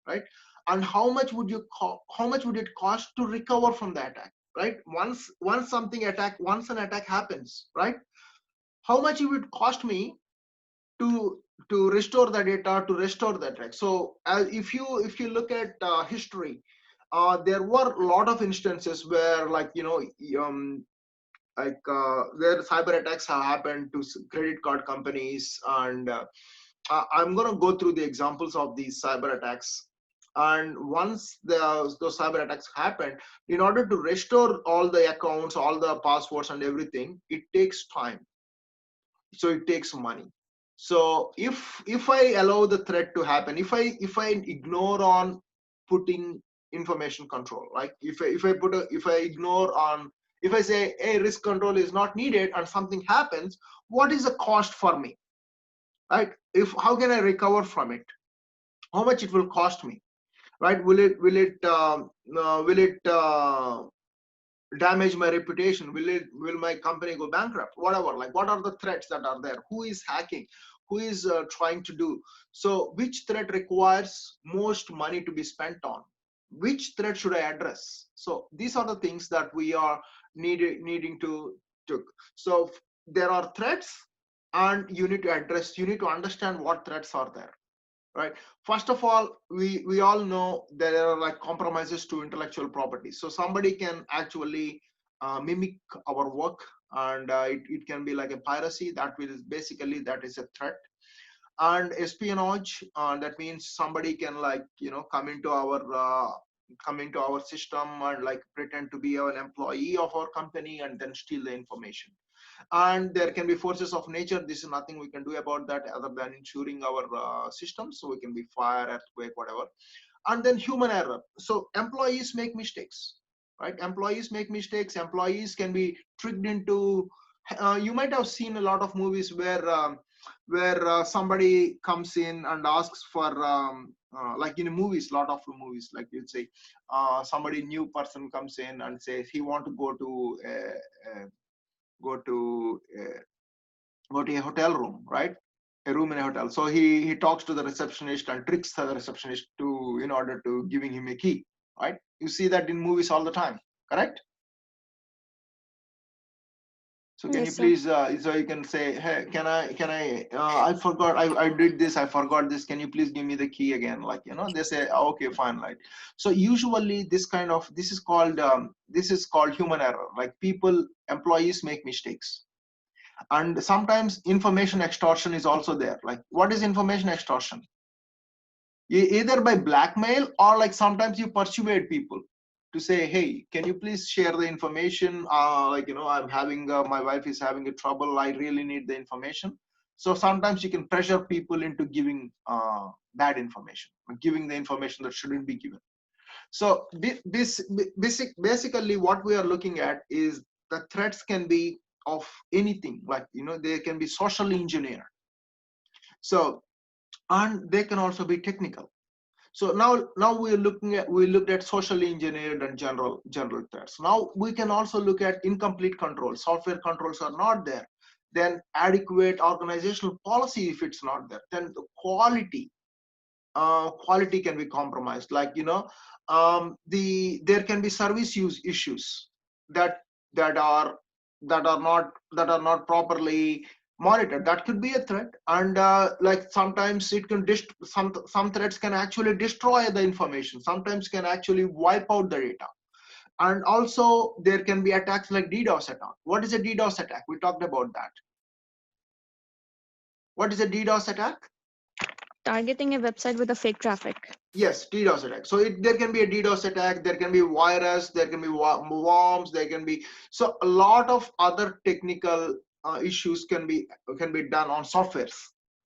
right? And how much would it cost to recover from the attack, right? Once an attack happens, right, how much it would cost me to restore the data, to restore the attack. So if you look at history, there were a lot of instances where, like, where cyber attacks have happened to credit card companies, and I'm going to go through the examples of these cyber attacks. And once those cyber attacks happen, in order to restore all the accounts, all the passwords and everything, it takes time. So it takes money. So if I allow the threat to happen, if I ignore on putting information control, like if I ignore on, if I say, hey, risk control is not needed, and something happens, what is the cost for me, right? How can I recover from it? How much it will cost me, right? Will it damage my reputation? Will my company go bankrupt? Whatever. Like, what are the threats that are there? Who is hacking? Who is trying to do? So which threat requires most money to be spent on? Which threat should I address? So these are the things that we are needing to do. So there are threats, and you need to address, you need to understand what threats are there, right? First of all, we all know there are, like, compromises to intellectual property. So somebody can actually mimic our work, and it can be like a piracy. That is a threat. And espionage, that means somebody can, like, come into our system and, like, pretend to be an employee of our company and then steal the information. And there can be forces of nature. This is nothing we can do about that other than ensuring our systems. So we can be fire, earthquake, whatever. And then human error. So employees make mistakes, right? Employees can be tricked into, you might have seen a lot of movies where somebody comes in and asks for, like in movies, lot of movies, like you'd say, somebody new person comes in and says he want to go to go to a hotel room, right? A room in a hotel. So he talks to the receptionist and tricks the receptionist to, in order to giving him a key, right? You see that in movies all the time, correct? So can Yes, you sir. please, so you can say, hey, can I, I forgot, I did this, I forgot this. Can you please give me the key again? Like, they say, oh, okay, fine, right? So usually this is called human error. Like, employees make mistakes. And sometimes information extortion is also there. Like, what is information extortion? Either by blackmail, or like sometimes you persuade people to say, hey, can you please share the information? I'm having, my wife is having a trouble. I really need the information. So sometimes you can pressure people into giving bad information, giving the information that shouldn't be given. So basically what we are looking at is the threats can be of anything, like, they can be socially engineered. So, and they can also be technical. So now we looked at socially engineered and general threats. Now we can also look at incomplete control. Software controls are not there. Then adequate organizational policy, if it's not there, then the quality can be compromised. Like, there can be service use issues that are not properly monitor. That could be a threat. And like sometimes it can some threats can actually destroy the information, sometimes can actually wipe out the data. And also there can be attacks like DDoS attack. What is a DDoS attack? We talked about that. What is a DDoS attack? Targeting a website with a fake traffic. Yes, DDoS attack. So there can be a DDoS attack, there can be virus, there can be worms, there can be, so a lot of other technical issues can be done on softwares,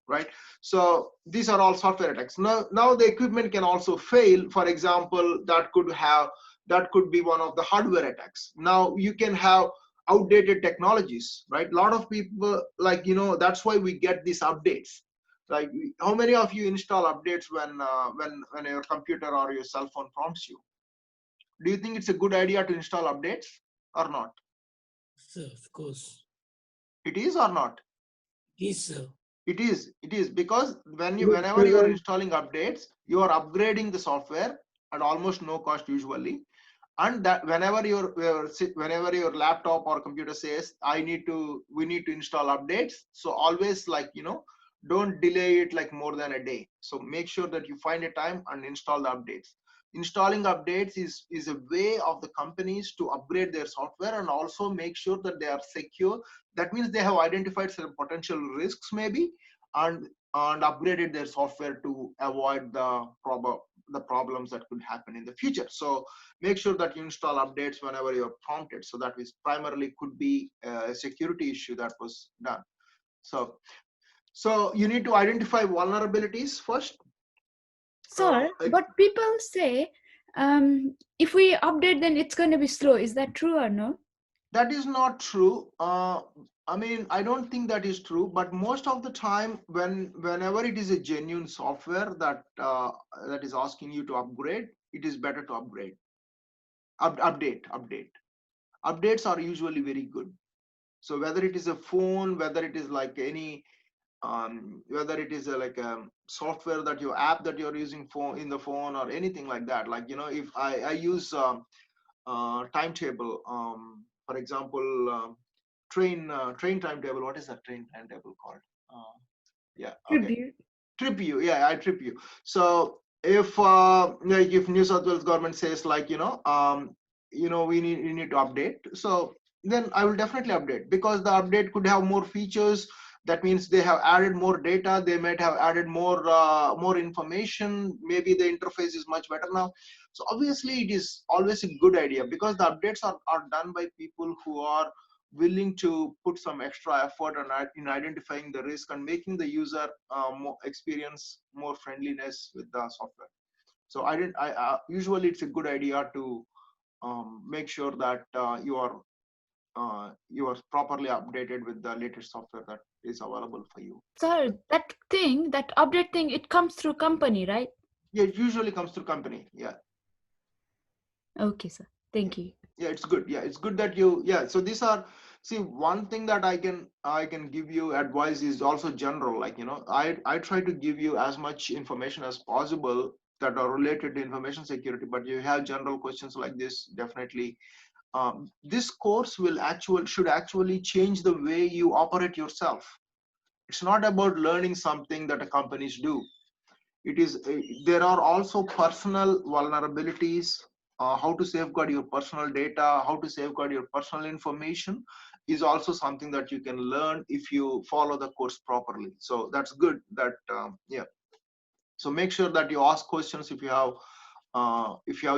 right? So these are all software attacks. Now the equipment can also fail. For example, that could be one of the hardware attacks. Now you can have outdated technologies, right? A lot of people, like, that's why we get these updates. Like, how many of you install updates when your computer or your cell phone prompts you? Do you think it's a good idea to install updates or not? Sir, of course. It is or not? Yes, sir. It is because whenever you are installing updates, you are upgrading the software at almost no cost usually. And that whenever your laptop or computer says we need to install updates, so always, like, don't delay it like more than a day. So make sure that you find a time and install the updates. Installing updates is a way of the companies to upgrade their software and also make sure that they are secure. That means they have identified some potential risks maybe, and upgraded their software to avoid the problems that could happen in the future. So make sure that you install updates whenever you're prompted. So that is primarily could be a security issue that was done. So you need to identify vulnerabilities first. Sir, but people say if we update, then it's going to be slow. Is that true or no? That is not true. I mean, I don't think that is true. But most of the time, whenever it is a genuine software that is asking you to upgrade, it is better to upgrade. Update. Updates are usually very good. So whether it is a phone, whether it is like any whether it is like a software that your app that you're using in the phone or anything like that, like, if I use timetable, for example, train timetable. What is that train timetable called? Yeah, okay. TripView. Yeah, I TripView. So if like if New South Wales government says, like, we need to update, so then I will definitely update, because the update could have more features. That means they have added more data, they might have added more information, maybe the interface is much better now. So obviously it is always a good idea, because the updates are done by people who are willing to put some extra effort in identifying the risk and making the user experience more friendliness with the software. So usually it's a good idea to make sure that you are properly updated with the latest software that is available for you. Sir, that update thing, it comes through company, right? Yeah, it usually comes through company. Yeah. Okay, sir. Thank you. Yeah, it's good. Yeah, it's good that you. Yeah. So these are. See, one thing that I can give you advice is also general. Like, I try to give you as much information as possible that are related to information security. But you have general questions like this, definitely. This course should actually change the way you operate yourself. It's not about learning something that companies do. It is there are also personal vulnerabilities. How to safeguard your personal data, how to safeguard your personal information is also something that you can learn if you follow the course properly. So that's good. That yeah. So make sure that you ask questions if you have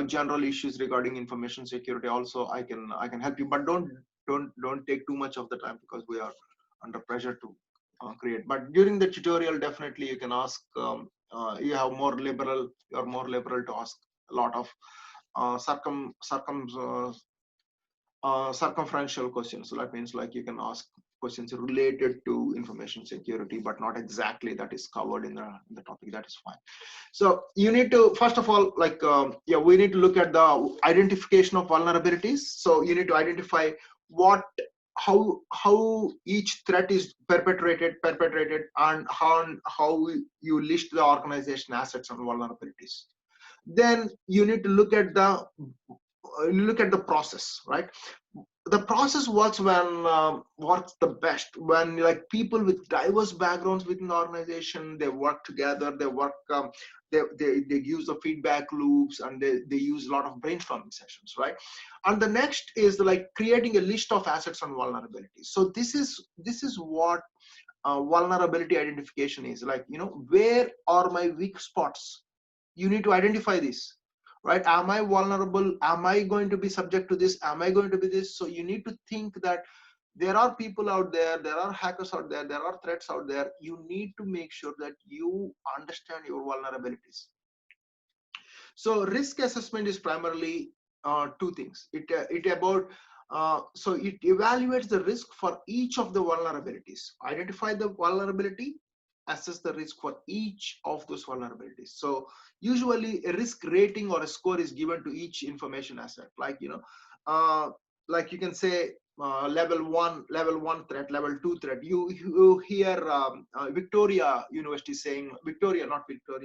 general issues regarding information security. Also, I can help you, but don't take too much of the time, because we are under pressure to create. But during the tutorial, definitely you can ask. You're more liberal to ask a lot of circumferential questions. So that means, like, you can ask questions related to information security, but not exactly that is covered in the topic. That is fine. So you need to, first of all, like, we need to look at the identification of vulnerabilities. So you need to identify how each threat is perpetrated, and how you list the organization assets and vulnerabilities. Then you need to look at the process, right? the process works when works the best when like people with diverse backgrounds within the organization, they work together, they work they use the feedback loops, and they use a lot of brainstorming sessions, right? And the next is like creating a list of assets and vulnerabilities. So this is what vulnerability identification is like. Where are my weak spots? You need to identify this, right? Am I vulnerable? Am I going to be subject to this? Am I going to be this? So you need to think that there are people out there, there are hackers out there, there are threats out there. You need to make sure that you understand your vulnerabilities. So risk assessment is primarily two things. It evaluates the risk for each of the vulnerabilities. Identify the vulnerability, assess the risk for each of those vulnerabilities. So usually a risk rating or a score is given to each information asset. Like you can say level one threat, level two threat. You hear Victoria University saying, not Victoria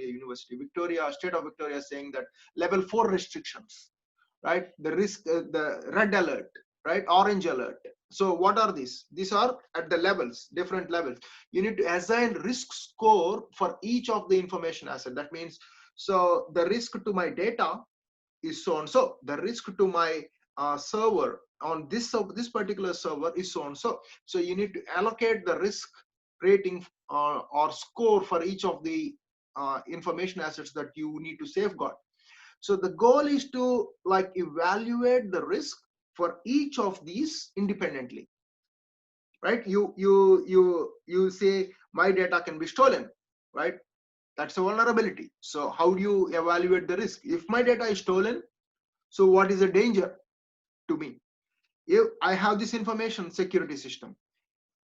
University, Victoria, state of Victoria saying that level 4 restrictions, right? The risk, the red alert, right? Orange alert. So what are these? These are at the levels, different levels. You need to assign risk score for each of the information asset. That means, so the risk to my data is so and so. The risk to my server on this particular server is so and so. So you need to allocate the risk rating or score for each of the information assets that you need to safeguard. So the goal is to like evaluate the risk for each of these independently, right? You say my data can be stolen, right? That's a vulnerability. So how do you evaluate the risk? If my data is stolen, so what is the danger to me? If I have this information security system,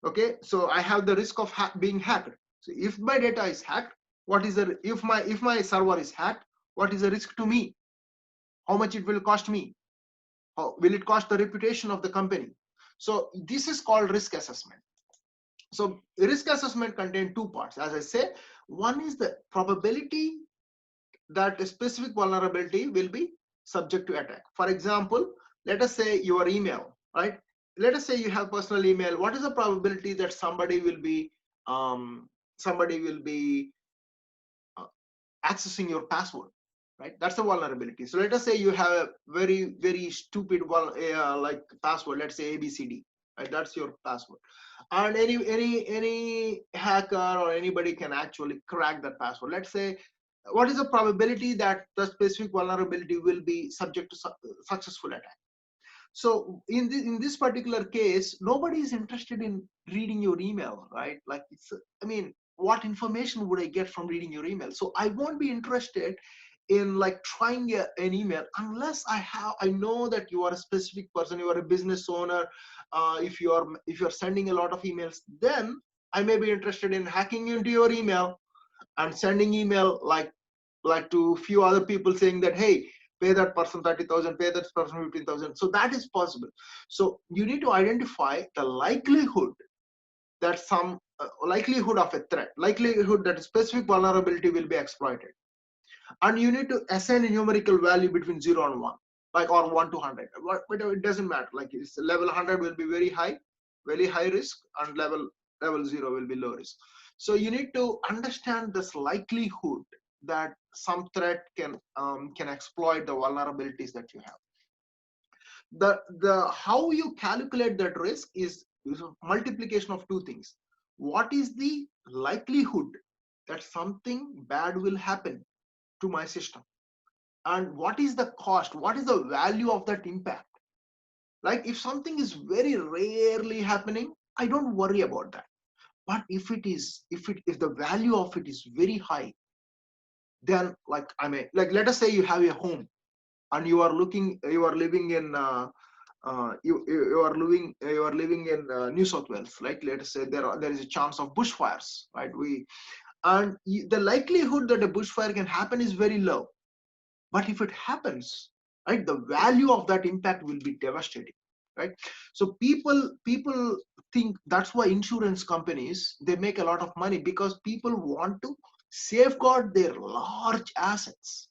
okay, so I have the risk of being hacked. So if my data is hacked, what is the, if my server is hacked, what is the risk to me? How much it will cost me? How will it cost the reputation of the company? So this is called risk assessment. So risk assessment contains two parts. As I say, one is the probability that a specific vulnerability will be subject to attack. For example, let us say your email, right? Let us say you have personal email. What is the probability that somebody will be accessing your password, right? That's a vulnerability. So let us say you have a very stupid like password. Let's say ABCD, right? That's your password, and any hacker or anybody can actually crack that password. Let's say, what is the probability that the specific vulnerability will be subject to successful attack? So in this particular case, nobody is interested in reading your email, right? Like I mean, what information would I get from reading your email? So I won't be interested in like trying an email unless I know that you are a specific person, you are a business owner. If you're sending a lot of emails, then I may be interested in hacking into your email and sending email like to few other people saying that, hey, pay that person 30,000, pay that person 15,000. So that is possible. So you need to identify the likelihood that some likelihood of a threat, likelihood that a specific vulnerability will be exploited. And you need to assign a numerical value between 0 and 1, like, or 1 to 100. Whatever, it doesn't matter. Like it's level 100 will be very high risk, and level 0 will be low risk. So you need to understand this likelihood that some threat can exploit the vulnerabilities that you have. The how you calculate that risk is a multiplication of two things. What is the likelihood that something bad will happen to my system, and what is the cost, what is the value of that impact? Like if something is very rarely happening, I don't worry about that. But if the value of it is very high, then like let us say you have a home and you are living in you are living in New South Wales. Like let us say there is a chance of bushfires, right? The likelihood that a bushfire can happen is very low. But if it happens, right, the value of that impact will be devastating, right? So people think that's why insurance companies, they make a lot of money, because people want to safeguard their large assets.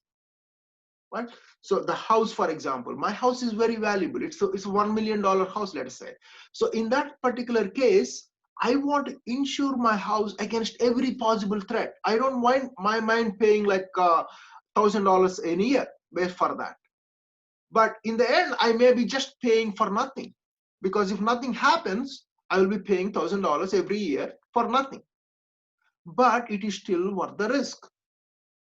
right? So the house, for example, my house is very valuable. It's a $1 million house, let us say. So in that particular case, I want to insure my house against every possible threat. I don't mind paying like $1,000 in a year based for that. But in the end, I may be just paying for nothing, because if nothing happens, I will be paying $1,000 every year for nothing. But it is still worth the risk.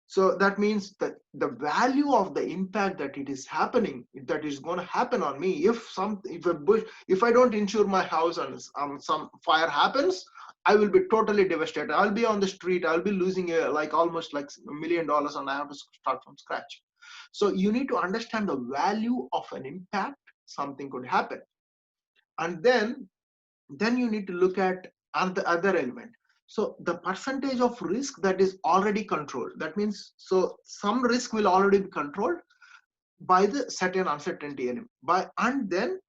So that means that the value of the impact that it is happening, that is going to happen on me, if I don't insure my house and some fire happens, I will be totally devastated. I'll be on the street. I'll be losing almost like $1 million, and I have to start from scratch. So you need to understand the value of an impact. Something could happen, and then you need to look at the other element. So the percentage of risk that is already controlled, that means, so some risk will already be controlled by the certain uncertainty element. And then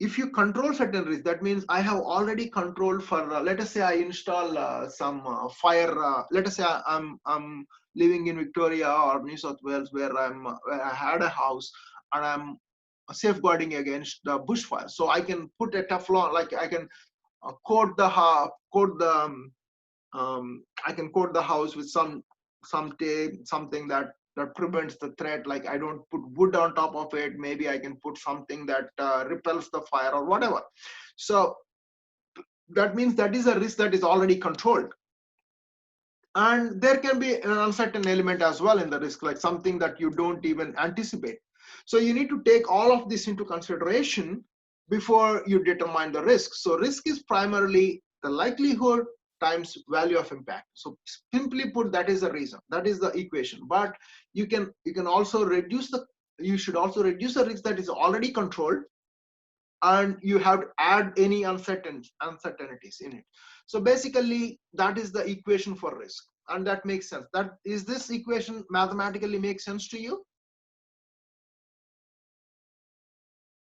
if you control certain risk, that means I have already controlled for, let us say I install some fire, let us say I'm living in Victoria or New South Wales, where I had a house and I'm safeguarding against the bushfire. So I can put a Teflon, like I can I can coat the house with some tape, something that prevents the threat. Like I don't put wood on top of it. Maybe I can put something that repels the fire or whatever. So that means that is a risk that is already controlled. And there can be an uncertain element as well in the risk, like something that you don't even anticipate. So you need to take all of this into consideration before you determine the risk. So risk is primarily the likelihood times value of impact. So simply put, that is the reason, that is the equation. But you can also reduce you should also reduce the risk that is already controlled, and you have to add any uncertainties in it. So basically that is the equation for risk, and that makes sense. Is this equation mathematically make sense to you?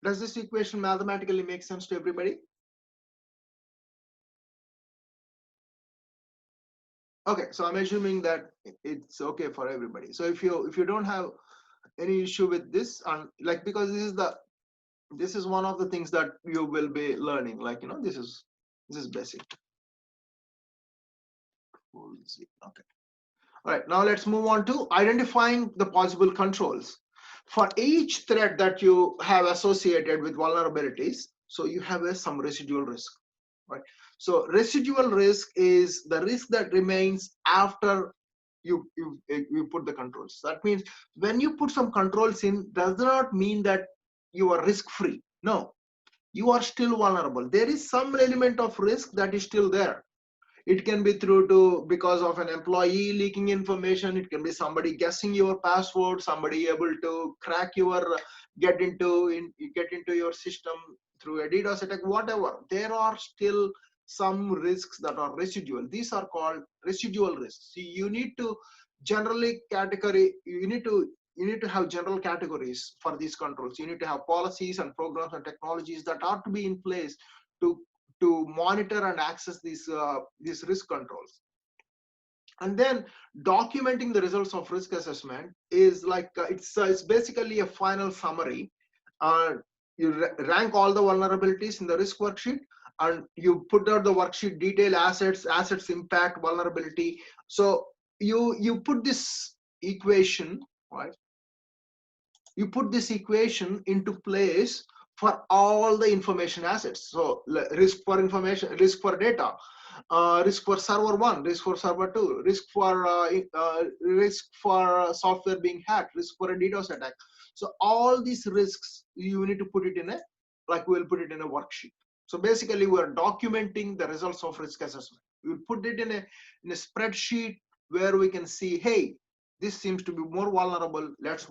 Does this equation mathematically make sense to everybody? Okay, so I'm assuming that it's okay for everybody. So if you don't have any issue with this, and like, because this is one of the things that you will be learning, like, this is basic. Okay. All right, now let's move on to identifying the possible controls. For each threat that you have associated with vulnerabilities, so you have some residual risk, right? So residual risk is the risk that remains after you put the controls. That means when you put some controls in, does not mean that you are risk free. No, you are still vulnerable. There is some element of risk that is still there. It can be because of an employee leaking information. It can be somebody guessing your password, somebody able to crack get into your system through a DDoS attack, whatever. There are still some risks that are residual. These are called residual risks. So you need to you need to have general categories for these controls. You need to have policies and programs and technologies that are to be in place to monitor and access these risk controls. And then documenting the results of risk assessment is like it's basically a final summary. You rank all the vulnerabilities in the risk worksheet, and you put out the worksheet detail assets impact, vulnerability. So you put this equation, right? You put this equation into place for all the information assets. So risk for information, risk for data, risk for server 1, risk for server 2, risk for software being hacked, risk for a DDoS attack. So all these risks you need to put it in we'll put it in a worksheet. So basically we're documenting the results of risk assessment. We put it in a spreadsheet where we can see, hey, this seems to be more vulnerable. Let's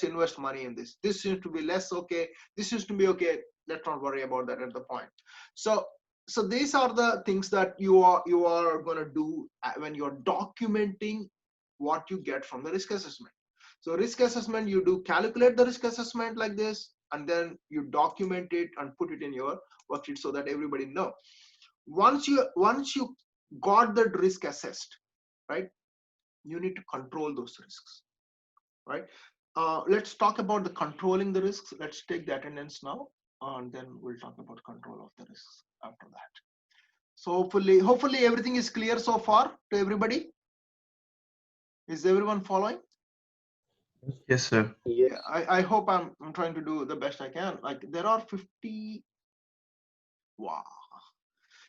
invest money in this. This seems to be less okay. This seems to be okay. Let's not worry about that at the point. So these are the things that you are going to do when you're documenting what you get from the risk assessment. So risk assessment, you do calculate the risk assessment like this, and then you document it and put it in your worksheet so that everybody know. Once you got the risk assessed, right? You need to control those risks, right? let's talk about the controlling the risks. Let's take the attendance now, and then we'll talk about control of the risks after that. So hopefully everything is clear so far to everybody. Is everyone following? Yes, sir. Yeah, I hope I'm trying to do the best I can. Like there are 50. Wow.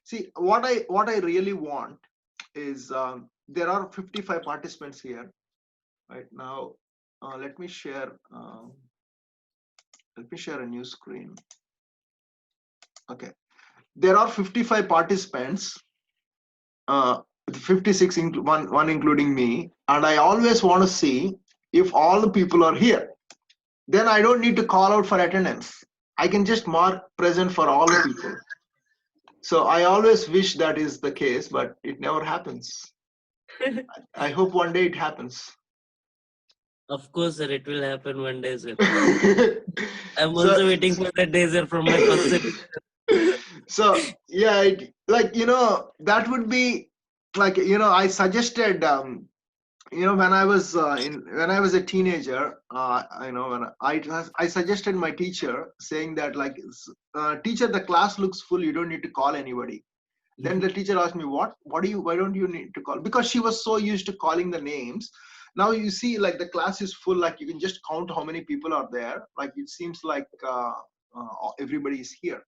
See, what I really want is there are 55 participants here right now. Let me share a new screen. Okay, there are 55 participants, 56 one including me, and I always want to see if all the people are here. Then I don't need to call out for attendance. I can just mark present for all the people. So I always wish that is the case, but it never happens. I hope one day it happens. Of course, sir, it will happen one day, sir. I'm So- also waiting for that day, sir, from my first semester. So yeah, like that would be like I suggested when I was when I was a teenager, when I suggested my teacher saying that like teacher, the class looks full, you don't need to call anybody. Then the teacher asked me, why don't you need to call? Because she was so used to calling the names. Now you see like the class is full, like you can just count how many people are there. Like it seems like everybody is here.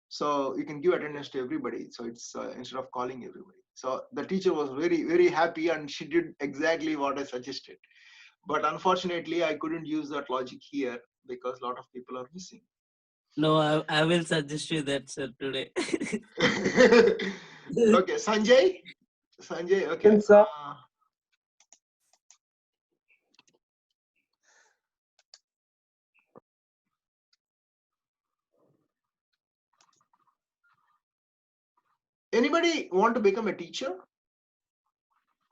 So you can give attendance to everybody. So it's instead of calling everybody. So the teacher was very, very happy and she did exactly what I suggested. But unfortunately, I couldn't use that logic here because a lot of people are missing. No, I will suggest you that, sir, today. Okay, Sanjay, okay. Yes, sir. Anybody want to become a teacher?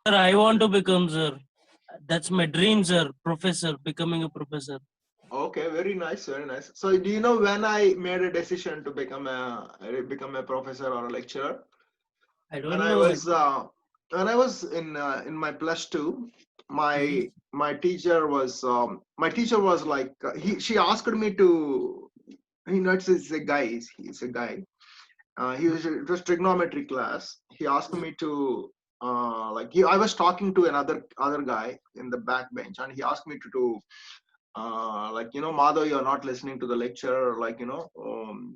Sir, I want to become, sir. That's my dream, sir. Professor, becoming a professor. Okay, very nice, very nice. So do you know when I made a decision to become a professor or a lecturer? I When don't I know. was in my +2, my teacher was like she asked me to, it's a guy, he's a guy. It was trigonometry class. He asked me to I was talking to another guy in the back bench, and he asked me to do Madhav, you're not listening to the lecture,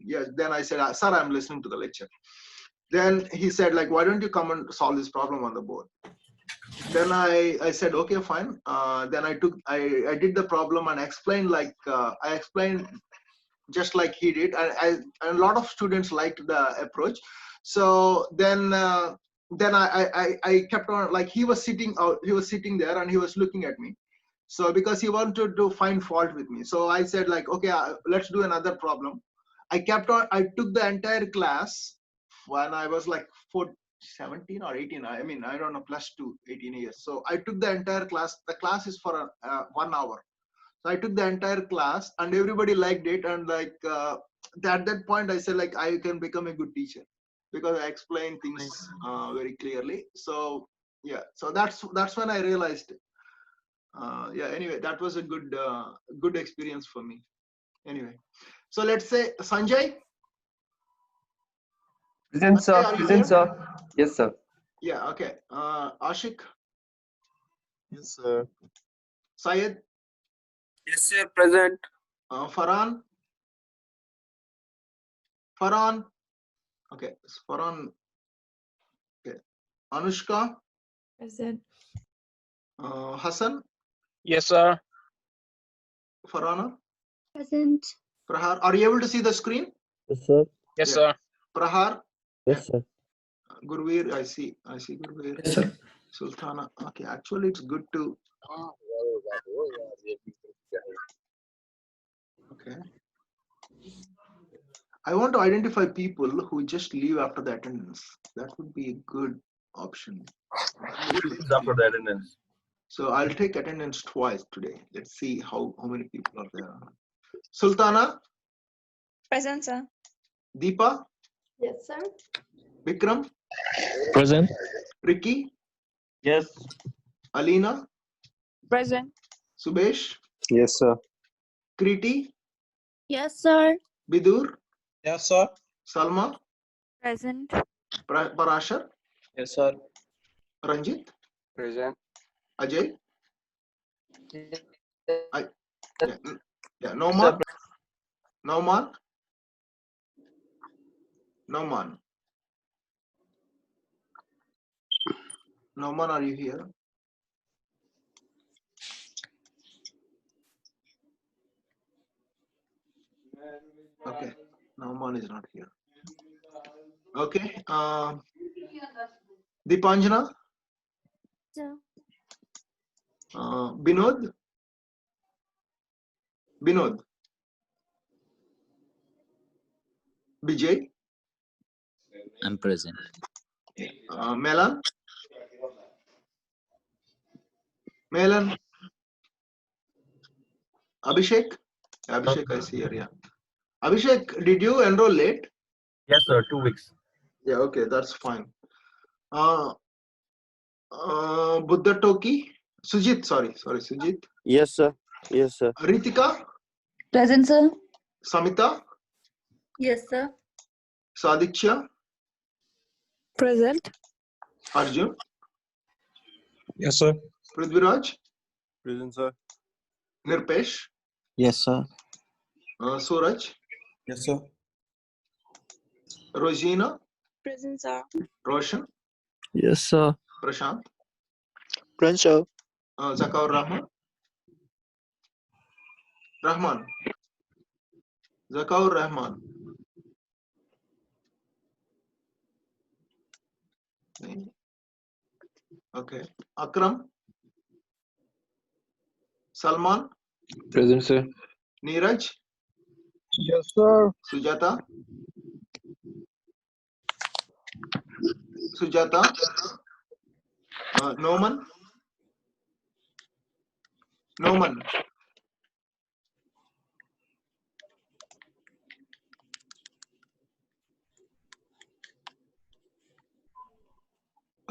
yes. Then I said, sir, I'm listening to the lecture. Then he said, like, why don't you come and solve this problem on the board? Then I said, okay, fine. Then I did the problem and explained I explained just like he did, and a lot of students liked the approach. So then I kept on, like he was sitting there and he was looking at me. So because he wanted to find fault with me, so I said like, okay, let's do another problem. I took the entire class when I was like 17 or 18. I mean, I don't know, +2, 18 years. So I took the entire class. The class is for 1 hour. So I took the entire class and everybody liked it. And like at that point, I said like, I can become a good teacher because I explain things very clearly. So yeah, so that's when I realized it. Yeah, anyway, that was a good experience for me. Anyway, so let's say Sanjay. Present, sir. Sanjay, are you Present, here? sir. Yes, sir. Yeah, okay. Ashik, Yes, sir. Syed, Yes, sir. Present. Farhan. Okay, Farhan. Okay, Anushka, Present. Hassan, Yes, sir. Farhana, Present. Prahar. Are you able to see the screen? Yes, sir. Yes, Yeah. sir. Prahar, Yes, sir. Gurveer, I see Gurveer. Yes, sir. Sultana. Okay, actually, it's good to. Okay. I want to identify people who just leave after the attendance. That would be a good option. Please after the attendance. So I'll take attendance twice today. Let's see how many people are there. Sultana, Present, sir. Deepa, Yes, sir. Vikram, Present. Ricky, Yes. Alina, Present. Subesh, Yes, sir. Kriti, Yes, sir. Bidur, Yes, sir. Salma, Present. Parashar, Yes, sir. Ranjit, Present. Ajay. I, yeah, yeah. Yes, sir. Nauman, Nauman, Nauman, are you here? Okay, Nauman is not here. Okay, Dipanjana, Sir. Binod, Binod, Vijay, I'm present. Melan, Melan, Abhishek, Abhishek, I see here. Yeah, Abhishek, did you enroll late? Yes, sir. 2 weeks. Yeah, okay, that's fine. Buddha Toki, Sujit, sorry, Sujit, Yes, sir. Yes, sir. Ritika, Present, sir. Samita, Yes, sir. Sadiksha, Present. Arjun, Yes, sir. Prithviraj, Present, sir. Nirpesh, Yes, sir. Suraj, Yes, sir. Rosina, Present, sir. Roshan, Yes, sir. Prashant, Present, sir. Zakaur Rahman, Zakaur Rahman. Okay, Akram, Salman, Present, sir. Neeraj, Yes, sir. Sujata, Noman,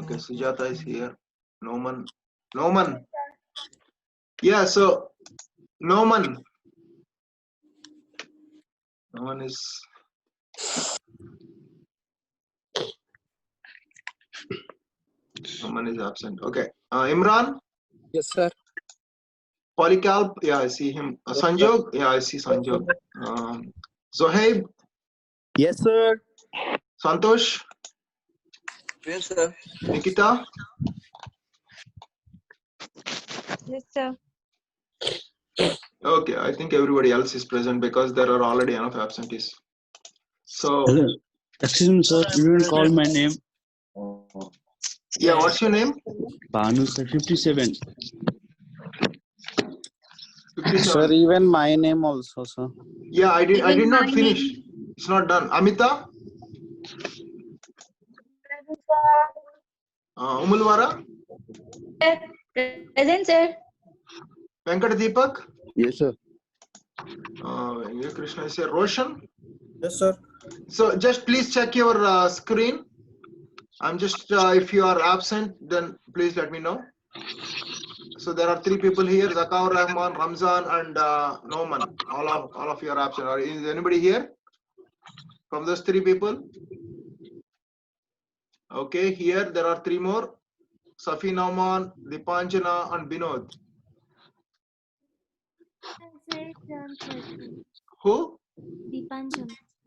okay, Sujata is here. Noman, yeah, so Noman is absent. Okay, Imran, Yes, sir. Polycarp, yeah, I see him. Sanjog, yeah, I see Sanjog. Zohaib, Yes, sir. Santosh, Yes, sir. Nikita, Yes, sir. okay, I think everybody else is present because there are already enough absentees. So, Hello. Excuse me, sir. You didn't call my name. yeah, what's your name? Banu, sir. 57. 57. Even my name also, sir. Yeah, I did Even not my finish. name. It's not done. Amita, Umulwara, Present, sir. Venkat Deepak, Yes, sir. Krishna is here. Roshan. Yes, sir. So just please check your screen. I'm just, if you are absent, then please let me know. So there are 3 people here: Zakaur Rahman, Ramzan, and Noman. All of you are absent. Is anybody here from those 3 people? Okay, here there are 3 more: Safi Nauman, Dipanjana, and Binod. Who?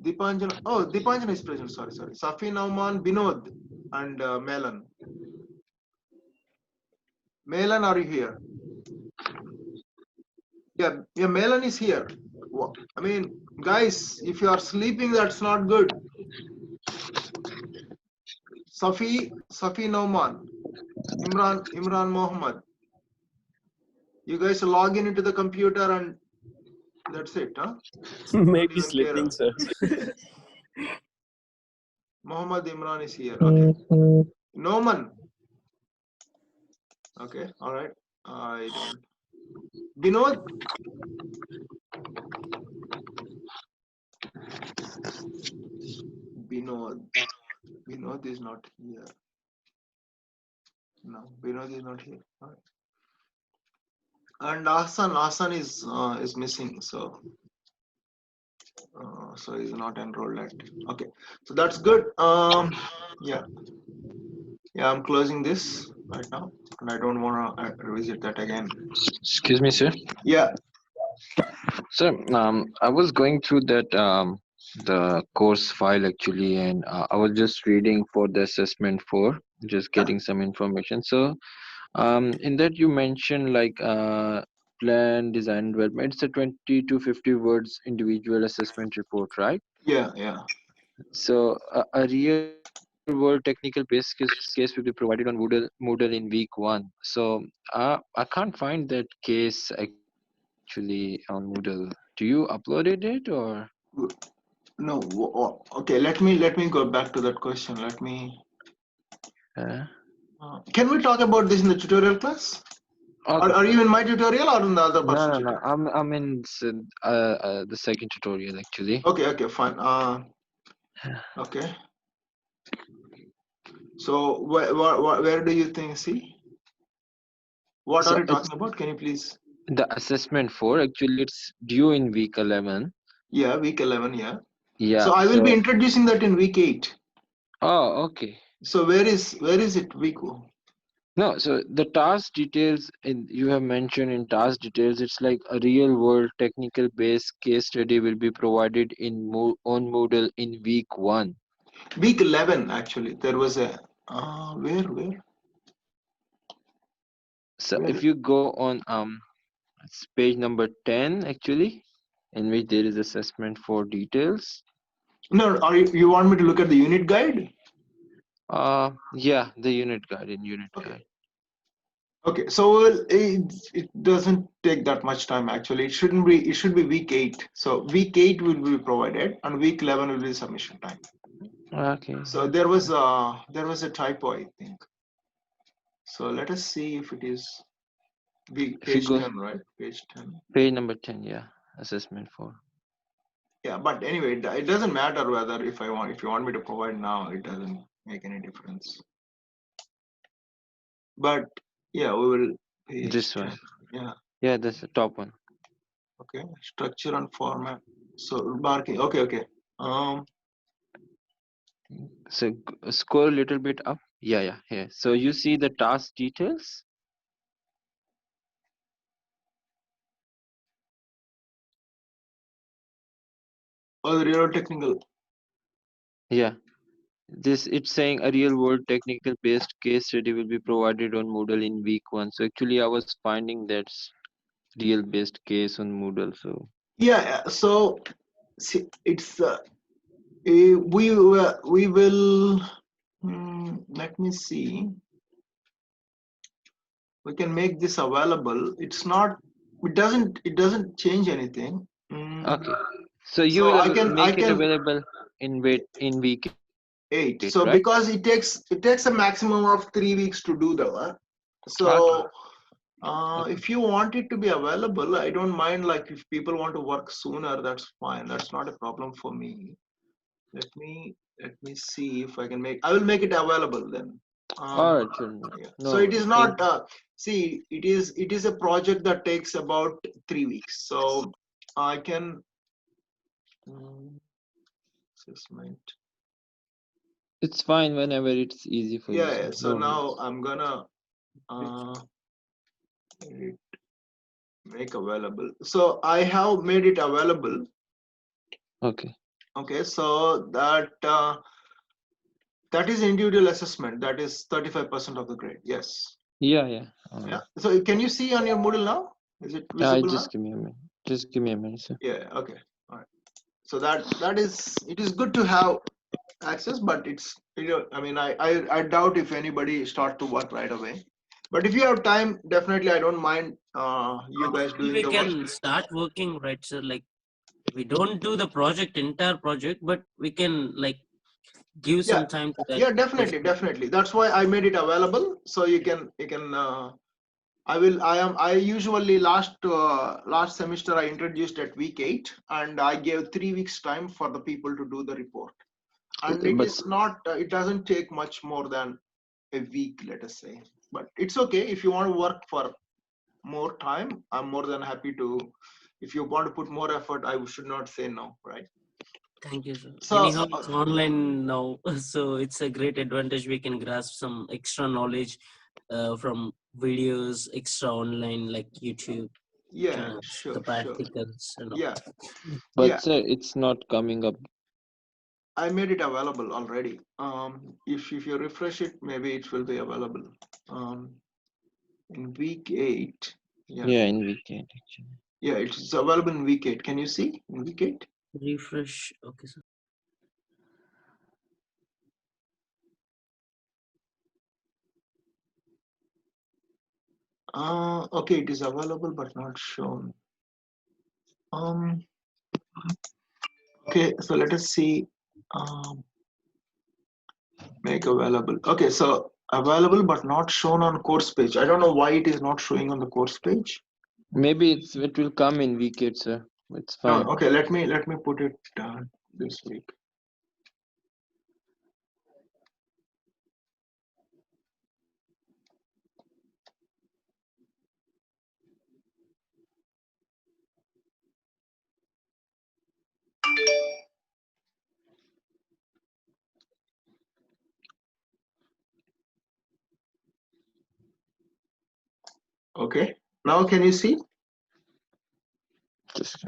Dipanjana. Oh, Dipanjana is present. Sorry. Safi Nauman, Binod, and Melan. Melan, are you here? Yeah, Melan is here. I mean, guys, if you are sleeping, that's not good. Safi Nauman, Imran Mohammed. You guys log into the computer and that's it, huh? Maybe sleeping, sir. Mohammed Imran is here. Okay. Noman. Okay, all right. I don't. Binod. Binod is not here. No, Binod is not here. All right. And Asan is missing, so he's not enrolled yet. Okay, so that's good. Yeah, I'm closing this right now, and I don't want to revisit that again. Excuse me, sir. Yeah, So, I was going through that the course file actually, and I was just reading for the assessment for just getting some information. So, in that you mentioned like plan, design, and development. It's a 20 to 50 words individual assessment report, right? yeah. So, a real world technical case will be provided on Moodle in week one. So, I can't find that case actually on Moodle. Do you uploaded it or? No, okay. Let me go back to that question. Let me. Can we talk about this in the tutorial class? Okay. Are you in my tutorial or in the other person? No. I'm in the second tutorial actually. Okay, fine. Okay. So where do you think? See, what So are you it's talking about? Can you please? the assessment for actually it's due in week 11. Yeah, week 11. Yeah. Yeah. So I will be So introducing that in week 8. okay. So where is it week? No, so the task details you have mentioned in task details, it's like a real world technical based case study will be provided on Moodle in week 1. Week 11 actually. There was a where? So if you go on it's page number 10 actually, in which there is assessment for details. No, you want me to look at the unit guide? Yeah, the unit guide in unit guide. Okay, so it doesn't take that much time actually. It shouldn't be. It should be week 8. So week 8 will be provided, and week 11 will be submission time. Okay. So there was a typo, I think. So let us see if it is page 10, right? Page 10. Page number 10, yeah, assessment for. Yeah, but anyway, it doesn't matter whether if you want me to provide now, it doesn't make any difference. But yeah, we will page This 10. one. Yeah. Yeah, that's the top one. Okay, structure and format. So marking. Okay. So scroll a little bit up. Yeah, here. So you see the task details. Oh, the real technical. Yeah, it's saying a real world technical based case study will be provided on Moodle in week 1. So actually, I was finding that's real based case on Moodle. So Yeah. So see, it's we will. Let me see. We can make this available. It's not. It doesn't change anything. okay. So you So will I make it can available in week 8, 8. So right? because it takes a maximum of 3 weeks to do the work. So if you want it to be available, I don't mind. Like if people want to work sooner, that's fine. That's not a problem for me. Let me see if I can make. I will make it available then. All right, sure. Yeah. No So it is worries. Thank not. See, it is a project that takes about 3 weeks. So I can assessment. It's fine whenever it's easy for you, Yeah. sir. So No now worries. I'm gonna make available. So I have made it available. Okay. Okay. So that is individual assessment. That is 35% of the grade. Yes. Yeah. Yeah. So can you see on your Moodle now? Is it visible now? Just give me a minute. Just give me a minute, sir. Yeah. Okay. All right. So that is it is good to have access, but it's I mean I doubt if anybody start to work right away. But if you have time, definitely I don't mind you guys doing We the work. can start working, right, sir? Like we don't do the entire project, but we can like give Yeah. some time to that. Yeah, definitely. That's why I made it available, so you can I usually last semester I introduced at week 8, and I gave 3 weeks time for the people to do the report, and it But is not it doesn't take much more than a week, let us say. But it's okay if you want to work for more time, I'm more than happy to. If you want to put more effort, I should not say no, right? Thank you, sir. So Anyhow, it's online now, so it's a great advantage. We can grasp some extra knowledge from videos, extra online like YouTube yeah, channels, the sure. practicals and all. Yeah, But yeah. sir, it's not coming up. I made it available already. If you refresh it, maybe it will be available. In week 8. Yeah, Yeah, in weekend actually. yeah, it's available in week 8. Can you see in week 8? Refresh. Okay, sir. Okay, it is available but not shown. Okay, so let us see. Make available. Okay, so available but not shown on course page. I don't know why it is not showing on the course page. Maybe it will come in week 8, sir. It's fine. Okay, let me put it this week. Okay, now can you see? Just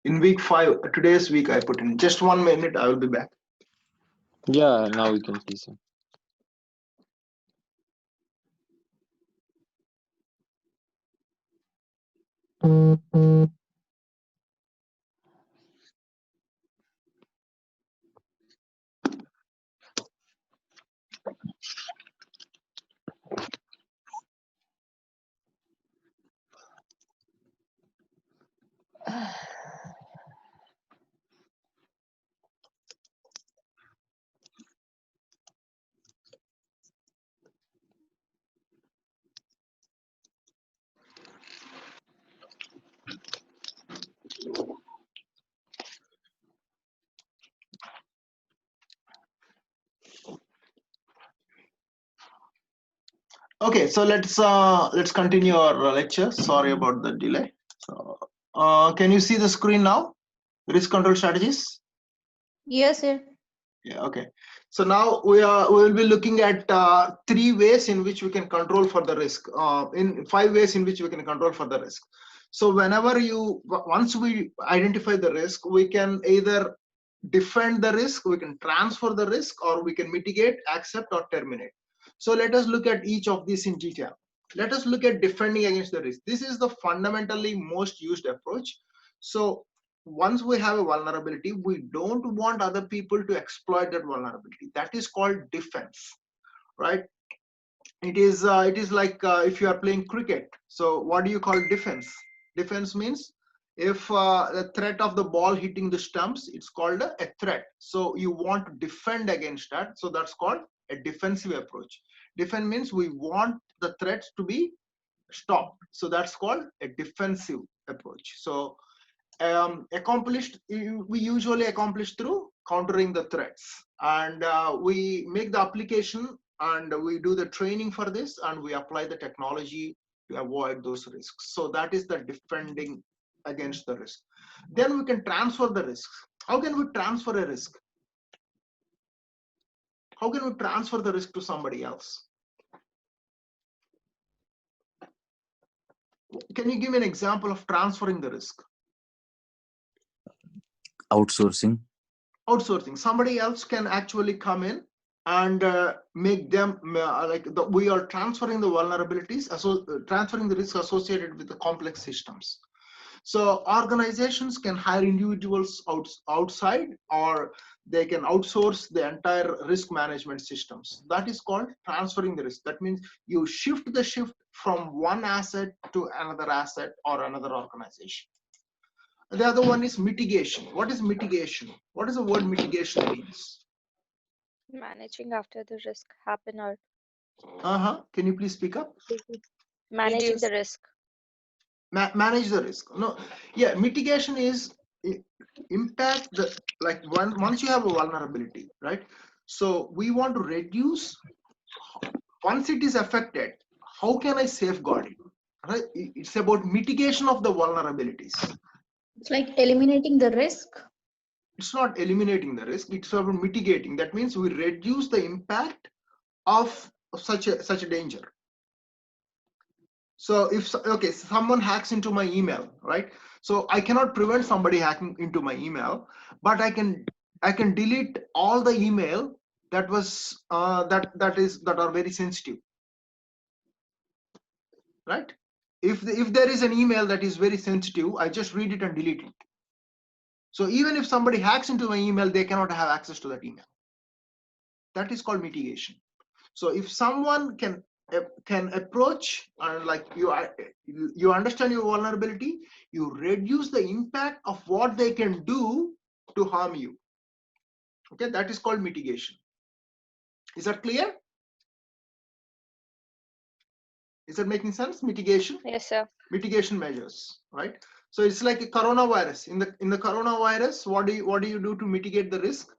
In week 5, today's week I put in. Just 1 minute, I will be back. yeah, now we can see, sir. Okay, so let's continue our lecture. Sorry about the delay. So, can you see the screen now? Risk control strategies. Yes, sir. Yeah. Okay. So now we will be looking at 3 ways in which we can control for the risk. In 5 ways in which we can control for the risk. So whenever once we identify the risk, we can either defend the risk, we can transfer the risk, or we can mitigate, accept, or terminate. So let us look at each of these in detail. Let us look at defending against the risk. This is the fundamentally most used approach. So once we have a vulnerability, we don't want other people to exploit that vulnerability. That is called defense, right? It is like if you are playing cricket. So what do you call defense? Defense means if the threat of the ball hitting the stumps, it's called a threat. So you want to defend against that. So that's called a defensive approach. Defend means we want the threats to be stopped. So that's called a defensive approach. So we usually accomplish through countering the threats, and we make the application and we do the training for this, and we apply the technology to avoid those risks. So that is the defending against the risk. Then we can transfer the risk. How can we transfer a risk? How can we transfer the risk to somebody else? Can you give me an example of transferring the risk? Outsourcing. Outsourcing. Somebody else can actually come in and make them we are transferring the vulnerabilities, transferring the risk associated with the complex systems. So organizations can hire individuals outside, or they can outsource the entire risk management systems. That is called transferring the risk. That means you shift from one asset to another asset or another organization. The other one is mitigation. What is mitigation? What does the word mitigation means? Managing after the risk happen or Can you please speak up? managing the risk. manage the risk. No, yeah, mitigation is impact the, like once you have a vulnerability, right? So we want to reduce, once it is affected, how can I safeguard it? Right? It's about mitigation of the vulnerabilities. It's like eliminating the risk. It's not eliminating the risk, it's about mitigating. That means we reduce the impact of such a danger. So if, okay, someone hacks into my email, right? So I cannot prevent somebody hacking into my email, but I can delete all the email that was that are very sensitive, right? If there is an email that is very sensitive, I just read it and delete it. So even if somebody hacks into my email, they cannot have access to that email. That is called mitigation. So if someone can approach, like you understand your vulnerability, you reduce the impact of what they can do to harm you. Okay, that is called mitigation. Is that clear? Is that making sense? Mitigation? Yes, sir. Mitigation measures, right? So it's like a coronavirus. In the coronavirus, what do you do to mitigate the risk?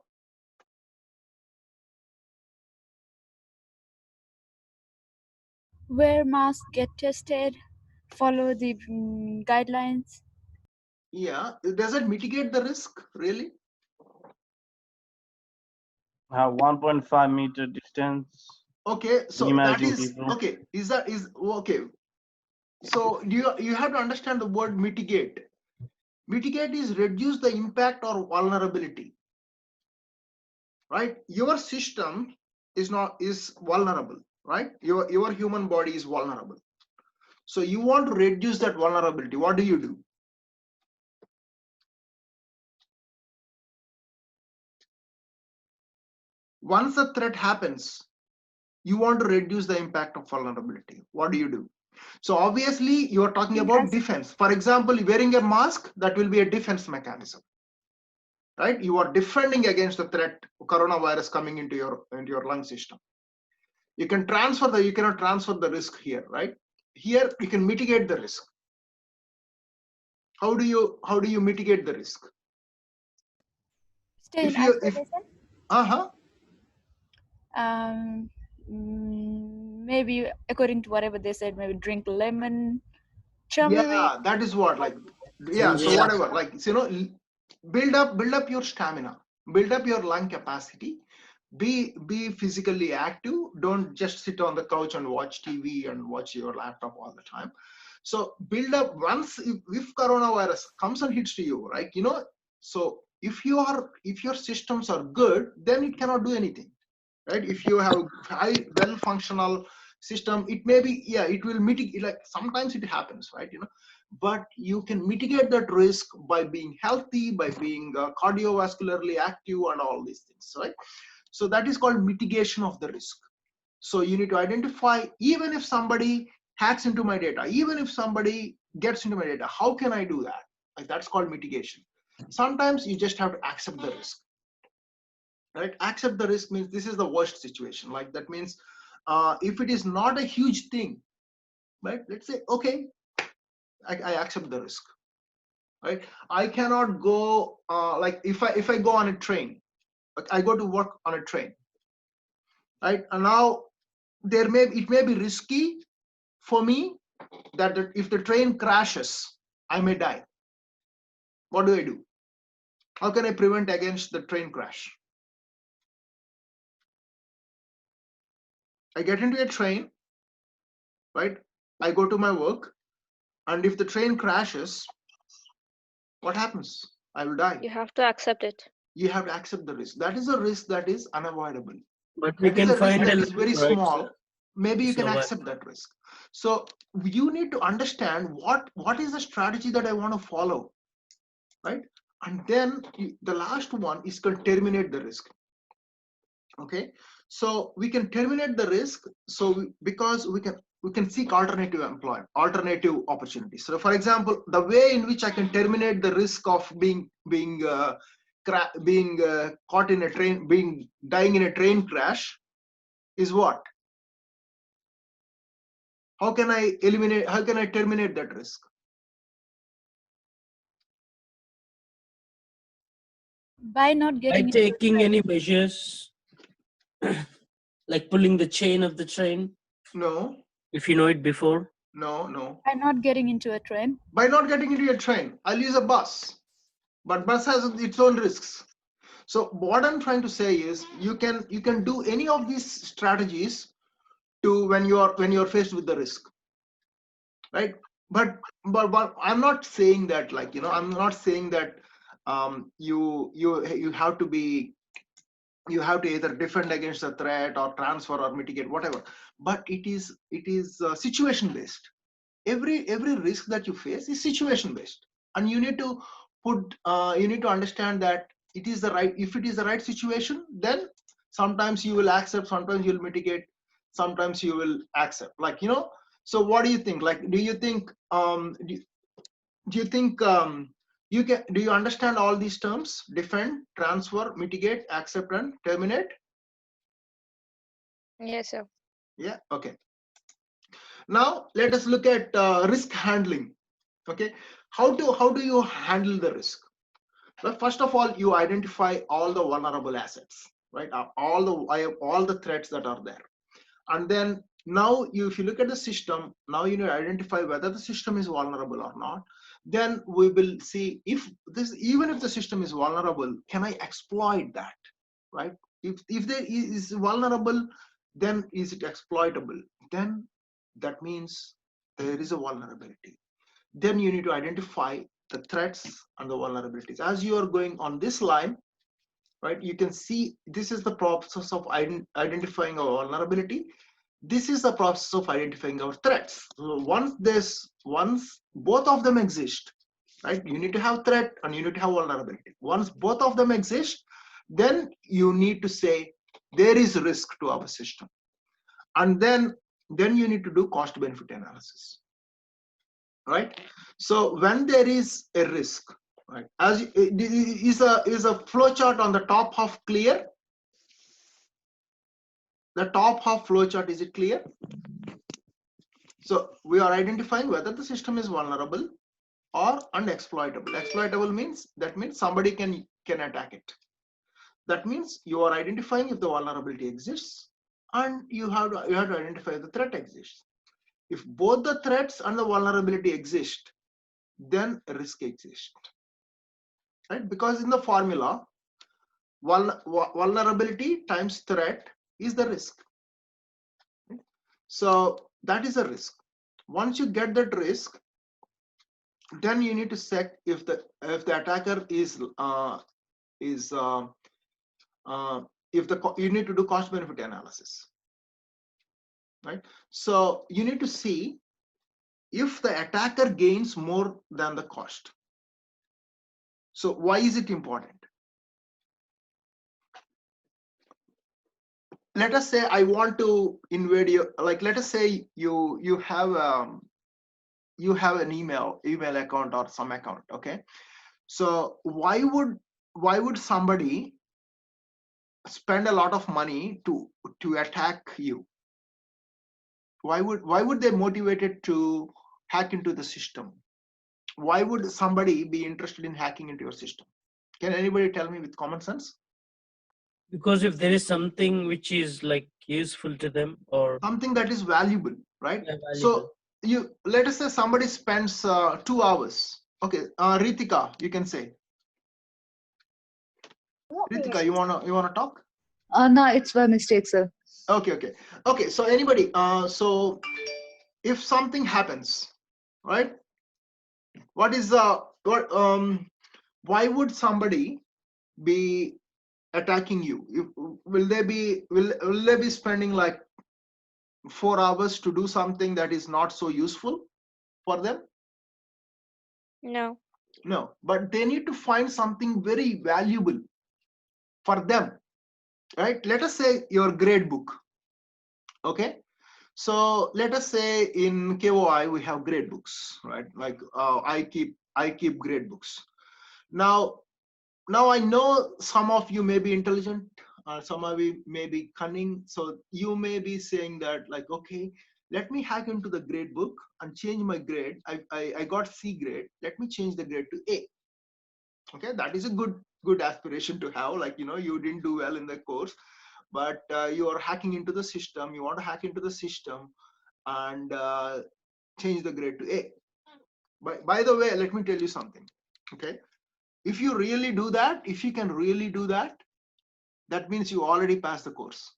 Wear mask, get tested, follow the guidelines. Yeah, does it mitigate the risk really? Have 1.5 meter distance. Okay, so that Minimizing is people. okay. Is okay? So you have to understand the word mitigate. Mitigate is reduce the impact or vulnerability, right? Your system is vulnerable, right? Your human body is vulnerable. So you want to reduce that vulnerability. What do? Once a threat happens, you want to reduce the impact of vulnerability. What do? So obviously you are talking about defense. For example, wearing a mask, that will be a defense mechanism, right? You are defending against the threat, coronavirus coming into your lung system. You cannot transfer the risk here, right? Here you can mitigate the risk. How do you mitigate the risk? Stay in isolation. Maybe according to whatever they said, maybe drink lemon, turmeric. Yeah, that is what, like, yeah. So whatever, like, build up your stamina, build up your lung capacity. Be physically active. Don't just sit on the couch and watch TV and watch your laptop all the time. So build up. Once if coronavirus comes and hits to you, right? So if your systems are good, then it cannot do anything, right? If you have high well functional system, it may be, yeah, it will mitigate. Like sometimes it happens, right? But you can mitigate that risk by being healthy, by being cardiovascularly active and all these things, right? So that is called mitigation of the risk. So you need to identify, even if somebody hacks into my data, even if somebody gets into my data, how can I do that? Like, that's called mitigation. Sometimes you just have to accept the risk, right? Accept the risk means this is the worst situation. Like that means if it is not a huge thing, right? Let's say, okay, I accept the risk, right? I cannot go like if I go on a train, I go to work on a train, right? And now it may be risky for me that if the train crashes, I may die. What do? How can I prevent against the train crash? I get into a train, right? I go to my work, and if the train crashes, what happens? I will die. You have to accept it. You have to accept the risk. That is a risk that is unavoidable. But we That is can a risk find that a is very right, small. sir, Maybe to you can survive. accept that risk. So you need to understand what is the strategy that I want to follow, right? And then the last one is to terminate the risk. Okay, so we can terminate the risk. So because we can seek alternative opportunities. So for example, the way in which I can terminate the risk of being caught in a train, dying in a train crash is what? How can I terminate that risk? By not By getting into a taking train. any measures, like pulling the chain of the train, No, if you know it before. no. By not getting into a train. By not getting into a train, I'll use a bus, but bus has its own risks. So what I'm trying to say is you can do any of these strategies to when you're faced with the risk, right? But I'm not saying that, like, I'm not saying that you have to be, you have to either defend against a threat or transfer or mitigate, whatever. But it is situation based. Every risk that you face is situation based, and you need to you need to understand that it is the right, if it is the right situation, then sometimes you will accept, sometimes you'll mitigate, sometimes you will accept, like, so what do you think? Like, do you think do you think do you understand all these terms: defend, transfer, mitigate, accept, and terminate? Yes, sir. Yeah, okay. Now let us look at risk handling. Okay, how do you handle the risk? Well, first of all, you identify all the vulnerable assets, right? All the threats that are there. And then now if you look at the system, now you need to identify whether the system is vulnerable or not. Then we will see if this, even if the system is vulnerable, can I exploit that, right? If there is vulnerable, then is it exploitable? Then that means there is a vulnerability. Then you need to identify the threats and the vulnerabilities. As you are going on this line, right, you can see this is the process of identifying our vulnerability. This is the process of identifying our threats. So once both of them exist, right, you need to have threat and you need to have vulnerability. Once both of them exist, then you need to say there is risk to our system, and then you need to do cost benefit analysis, right? So when there is a risk, right, as is a flow chart on the top half clear? The top half flow chart, is it clear? So we are identifying whether the system is vulnerable or unexploitable. Exploitable means, that means somebody can attack it. That means you are identifying if the vulnerability exists, and you have to identify if the threat exists. If both the threats and the vulnerability exist, then risk exists, right? Because in the formula, vulnerability times threat is the risk. So that is a risk. Once you get that risk, then you need to check if the attacker is you need to do cost benefit analysis, right? So you need to see if the attacker gains more than the cost. So why is it important? Let us say I want to invade you, like let us say you have an email account or some account, okay? So why would somebody spend a lot of money to attack you? Why would they motivated to hack into the system? Why would somebody be interested in hacking into your system? Can anybody tell me with common sense? Because if there is something which is like useful to them, or something that is valuable, right? valuable. So you, let us say somebody spends 2 hours. Okay, Ritika, you can say. Ritika, you wanna talk? No, it's by mistake, sir. Okay. So anybody, so if something happens, right? What is why would somebody be attacking you? Will they be spending like 4 hours to do something that is not so useful for them? No. No, but they need to find something very valuable for them, right? Let us say your grade book. Okay, so let us say in KOI we have grade books, right? Like I keep grade books. Now I know some of you may be intelligent, some of you may be cunning, so you may be saying that, like, okay, let me hack into the grade book and change my grade. I got C grade, let me change the grade to A. Okay, that is a good good aspiration to have, like, you didn't do well in the course, but you are hacking into the system. You want to hack into the system and change the grade to A. By the way, let me tell you something. Okay, if you really do that, if you can really do that, that means you already passed the course.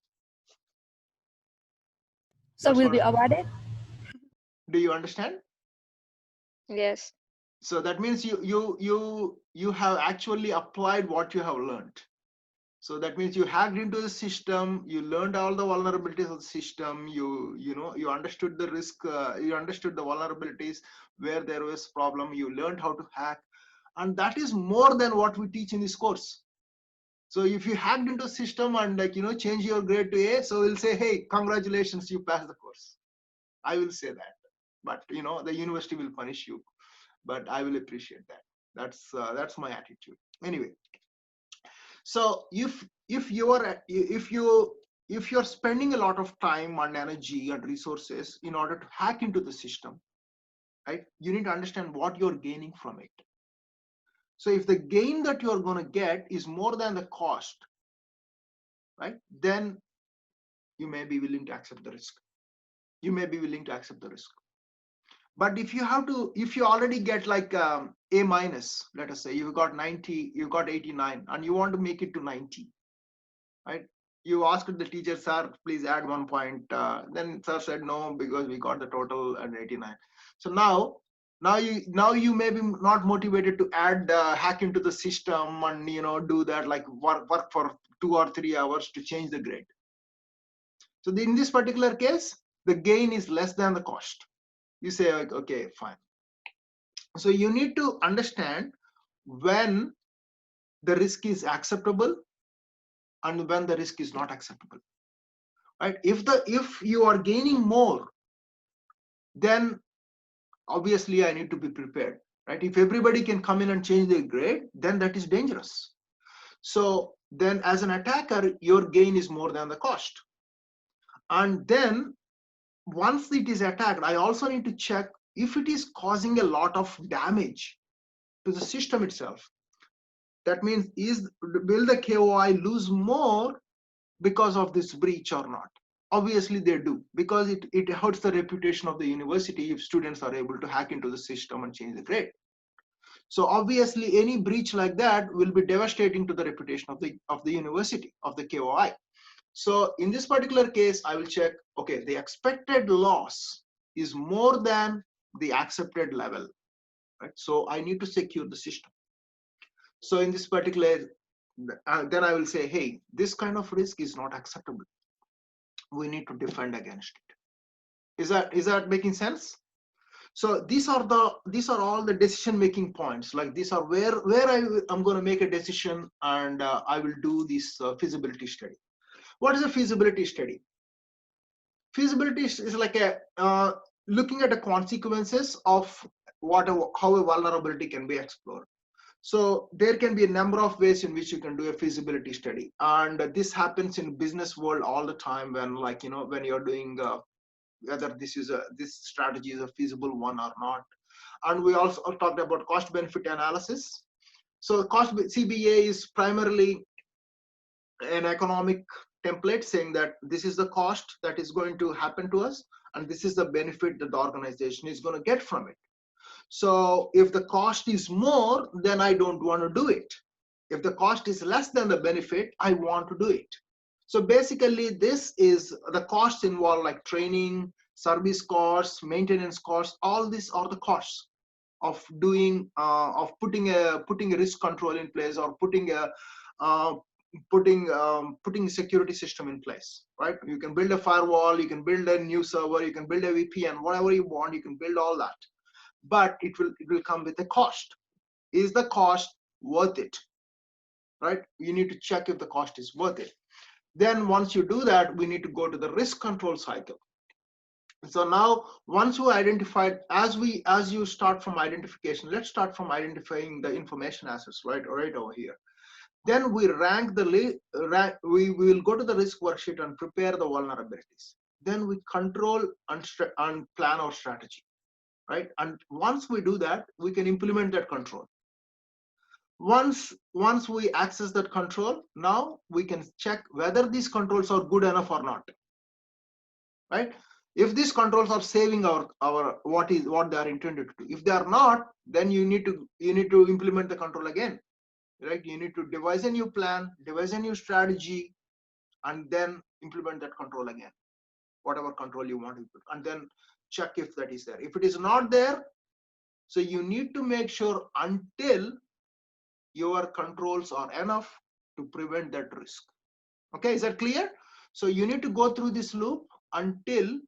So That's we'll what be awarded? Do you understand? Yes. So that means you have actually applied what you have learned. So that means you hacked into the system, you learned all the vulnerabilities of the system, you understood the risk, you understood the vulnerabilities where there was problem, you learned how to hack, and that is more than what we teach in this course. So if you hacked into a system and, like, change your grade to A, so we'll say, hey, congratulations, you passed the course. I will say that, but the university will punish you, but I will appreciate that. That's my attitude. Anyway, so if you're spending a lot of time and energy and resources in order to hack into the system, right, you need to understand what you're gaining from it. So if the gain that you're going to get is more than the cost, right, then you may be willing to accept the risk. You may be willing to accept the risk. But if you already get like A minus, let us say you got 90, you got 89, and you want to make it to 90, right? You asked the teacher, sir, please add 1 point. Then sir said no, because we got the total at 89. So now you may be not motivated to add hack into the system and do that, like work for 2 or 3 hours to change the grade. So in this particular case, the gain is less than the cost. You say, like, okay, fine. So you need to understand when the risk is acceptable and when the risk is not acceptable, right? If you are gaining more, then obviously I need to be prepared, right? If everybody can come in and change their grade, then that is dangerous. So then as an attacker, your gain is more than the cost. And then once it is attacked, I also need to check if it is causing a lot of damage to the system itself. That means, will the KOI lose more because of this breach or not? Obviously they do, because it hurts the reputation of the university if students are able to hack into the system and change the grade. So obviously any breach like that will be devastating to the reputation of the university, of the KOI. So in this particular case, I will check, okay, the expected loss is more than the accepted level, right? So I need to secure the system. So in this particular, then I will say, hey, this kind of risk is not acceptable. We need to defend against it. Is that making sense? So these are all the decision making points. Like, these are where I'm going to make a decision, and I will do this feasibility study. What is a feasibility study? Feasibility is like a looking at the consequences of how a vulnerability can be explored. So there can be a number of ways in which you can do a feasibility study, and this happens in business world all the time, when, like, when you're doing whether this strategy is a feasible one or not. And we also talked about cost benefit analysis. So CBA is primarily an economic template saying that this is the cost that is going to happen to us, and this is the benefit that the organization is going to get from it. So if the cost is more, then I don't want to do it. If the cost is less than the benefit, I want to do it. So basically, this is the costs involved, like training, service costs, maintenance costs. All these are the costs of doing of putting a risk control in place, or putting a security system in place, right? You can build a firewall, you can build a new server, you can build a VPN, whatever you want, you can build all that, but it will come with a cost. Is the cost worth it, right? You need to check if the cost is worth it. Then once you do that, we need to go to the risk control cycle. So now, once you identified, as you start from identification, let's start from identifying the information assets, right over here. Then we we will go to the risk worksheet and prepare the vulnerabilities. Then we control and plan our strategy, right? And once we do that, we can implement that control. Once we access that control, now we can check whether these controls are good enough or not, right? If these controls are saving our what they are intended to do. If they are not, then you need to implement the control again, right? You need to devise a new plan, devise a new strategy, and then implement that control again, whatever control you want to put, and then check if that is there. If it is not there, so you need to make sure until your controls are enough to prevent that risk. Okay, is that clear? So you need to go through this loop until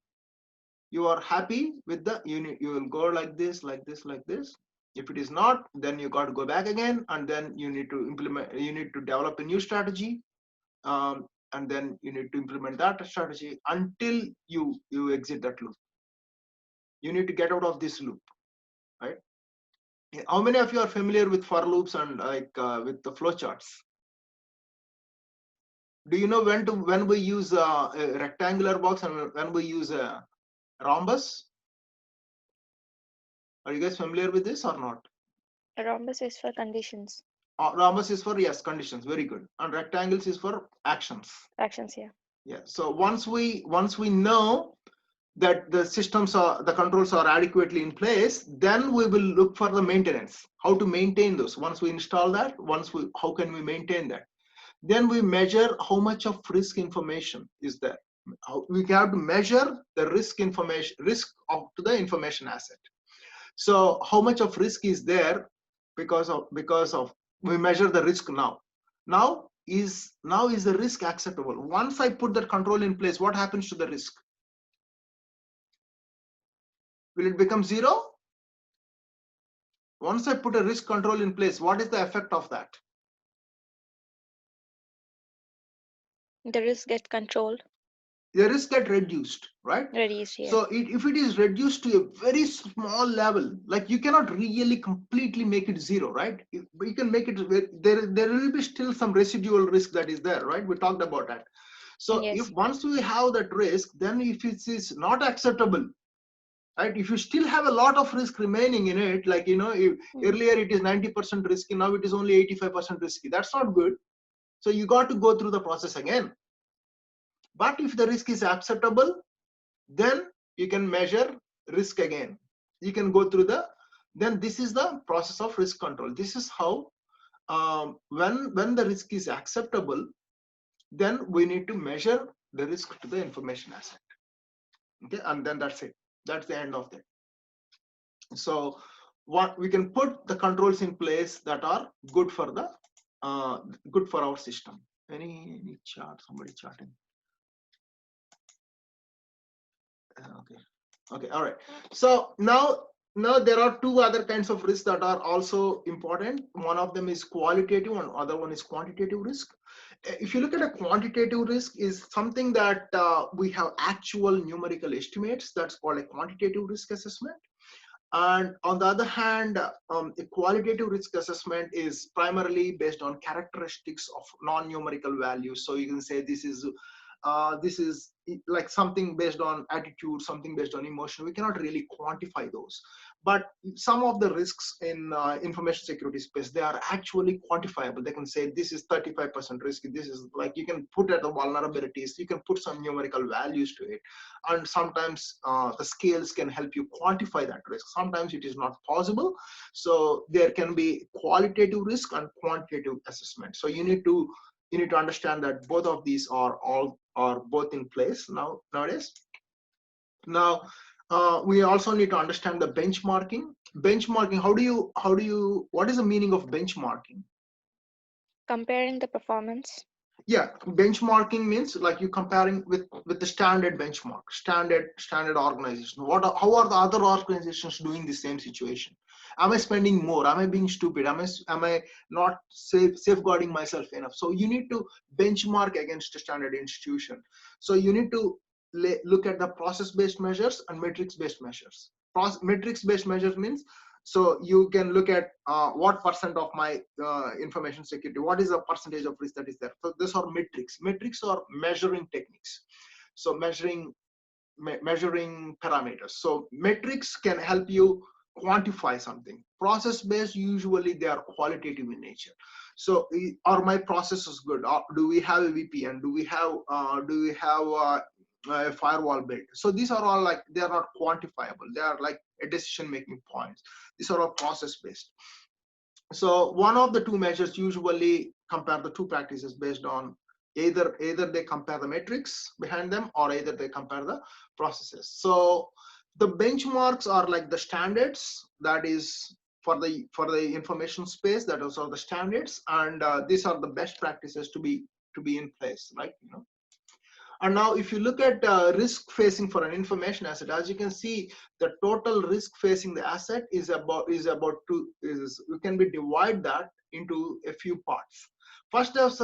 you are happy with the unit. You will go like this, like this, like this. If it is not, then you got to go back again, and then you need to implement, you need to develop a new strategy, and then you need to implement that strategy until you exit that loop. You need to get out of this loop, right? How many of you are familiar with for loops and like with the flowcharts? Do you know when we use a rectangular box and when we use a rhombus? Are you guys familiar with this or not? A rhombus is for conditions. Rhombus is for, yes, conditions. Very good. And rectangles is for actions. Actions, yeah. Yeah. So once we know that the controls are adequately in place, then we will look for the maintenance. How to maintain those? Once we install that, how can we maintain that? Then we measure how much of risk information is there. We have to measure the risk to the information asset. So how much of risk is there because of we measure the risk now. Now is the risk acceptable? Once I put that control in place, what happens to the risk? Will it become zero? Once I put a risk control in place, what is the effect of that? The risk get controlled. The risk get reduced, right? Reduced, yeah. So if it is reduced to a very small level, like you cannot really completely make it zero, right? You can make it, there will be still some residual risk that is there, right? We talked about that. So Yes. if once we have that risk, then if it is not acceptable, right? If you still have a lot of risk remaining in it, like, you know, earlier it is 90% risky, now it is only 85% risky. That's not good. So you got to go through the process again. But if the risk is acceptable, then you can measure risk again. You can go through then this is the process of risk control. This is how, when the risk is acceptable, then we need to measure the risk to the information asset. Okay, and then that's it. That's the end of it. So what we can put the controls in place that are good for our system. Any chart? Somebody charting? Okay, all right. So now there are two other kinds of risks that are also important. One of them is qualitative and other one is quantitative risk. If you look at a quantitative risk, is something that we have actual numerical estimates. That's called a quantitative risk assessment. And on the other hand, a qualitative risk assessment is primarily based on characteristics of non-numerical values. So you can say this is like something based on attitude, something based on emotion. We cannot really quantify those. But some of the risks in information security space, they are actually quantifiable. They can say this is 35% risk. This is, like, you can put at the vulnerabilities, you can put some numerical values to it. And sometimes the scales can help you quantify that risk. Sometimes it is not possible. So there can be qualitative risk and quantitative assessment. So you need to understand that both of these are both in place nowadays. Now we also need to understand the benchmarking. What is the meaning of benchmarking? Comparing the performance. Yeah, benchmarking means like you comparing with the standard benchmark, standard organization. How are the other organizations doing the same situation? Am I spending more? Am I being stupid? Am I not safeguarding myself enough? So you need to benchmark against a standard institution. So you need to look at the process-based measures and metrics-based measures. Metrics-based measures means, so you can look at what percent of my information security, what is the percentage of risk that is there. So these are metrics. Metrics are measuring techniques. So measuring parameters. So metrics can help you quantify something. Process based, usually they are qualitative in nature. So are my processes good? Do we have a VPN? Do we have a firewall built? So these are all like, they are not quantifiable. They are like a decision making points. These are all process based. So one of the two measures usually compare the two practices based on either they compare the metrics behind them, or either they compare the processes. So the benchmarks are like the standards, that is for the information space, that is all the standards, and these are the best practices to be in place, right? You know. And now if you look at risk facing for an information asset, as you can see, the total risk facing the asset is about we can be divide that into a few parts. First of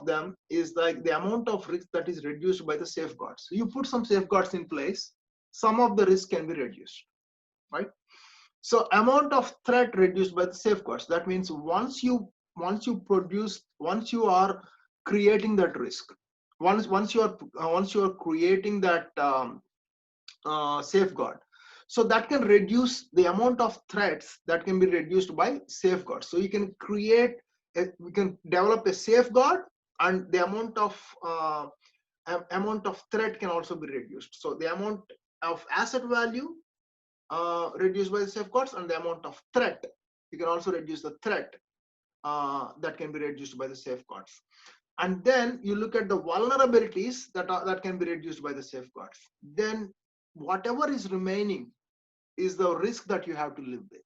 them is like the amount of risk that is reduced by the safeguards. So you put some safeguards in place, some of the risk can be reduced, right? So amount of threat reduced by the safeguards. That means once you are creating that risk, once you are creating that safeguard, so that can reduce the amount of threats that can be reduced by safeguards. So you can we can develop a safeguard, and the amount of threat can also be reduced. So the amount of asset value reduced by the safeguards, and the amount of threat, you can also reduce the threat that can be reduced by the safeguards. And then you look at the vulnerabilities that can be reduced by the safeguards. Then whatever is remaining is the risk that you have to live with.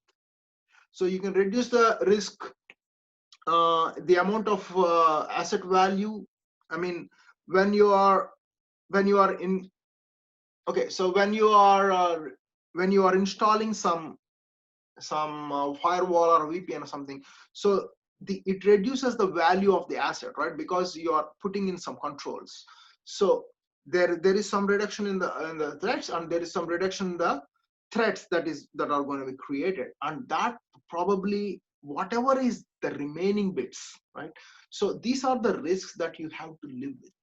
So you can reduce the risk, the amount of asset value. I mean, when you are in, okay, so when you are installing some firewall or VPN or something, so it reduces the value of the asset, right? Because you are putting in some controls. So there is some reduction in the threats, and there is some reduction in the threats that are going to be created, and that probably whatever is the remaining bits, right? So these are the risks that you have to live with.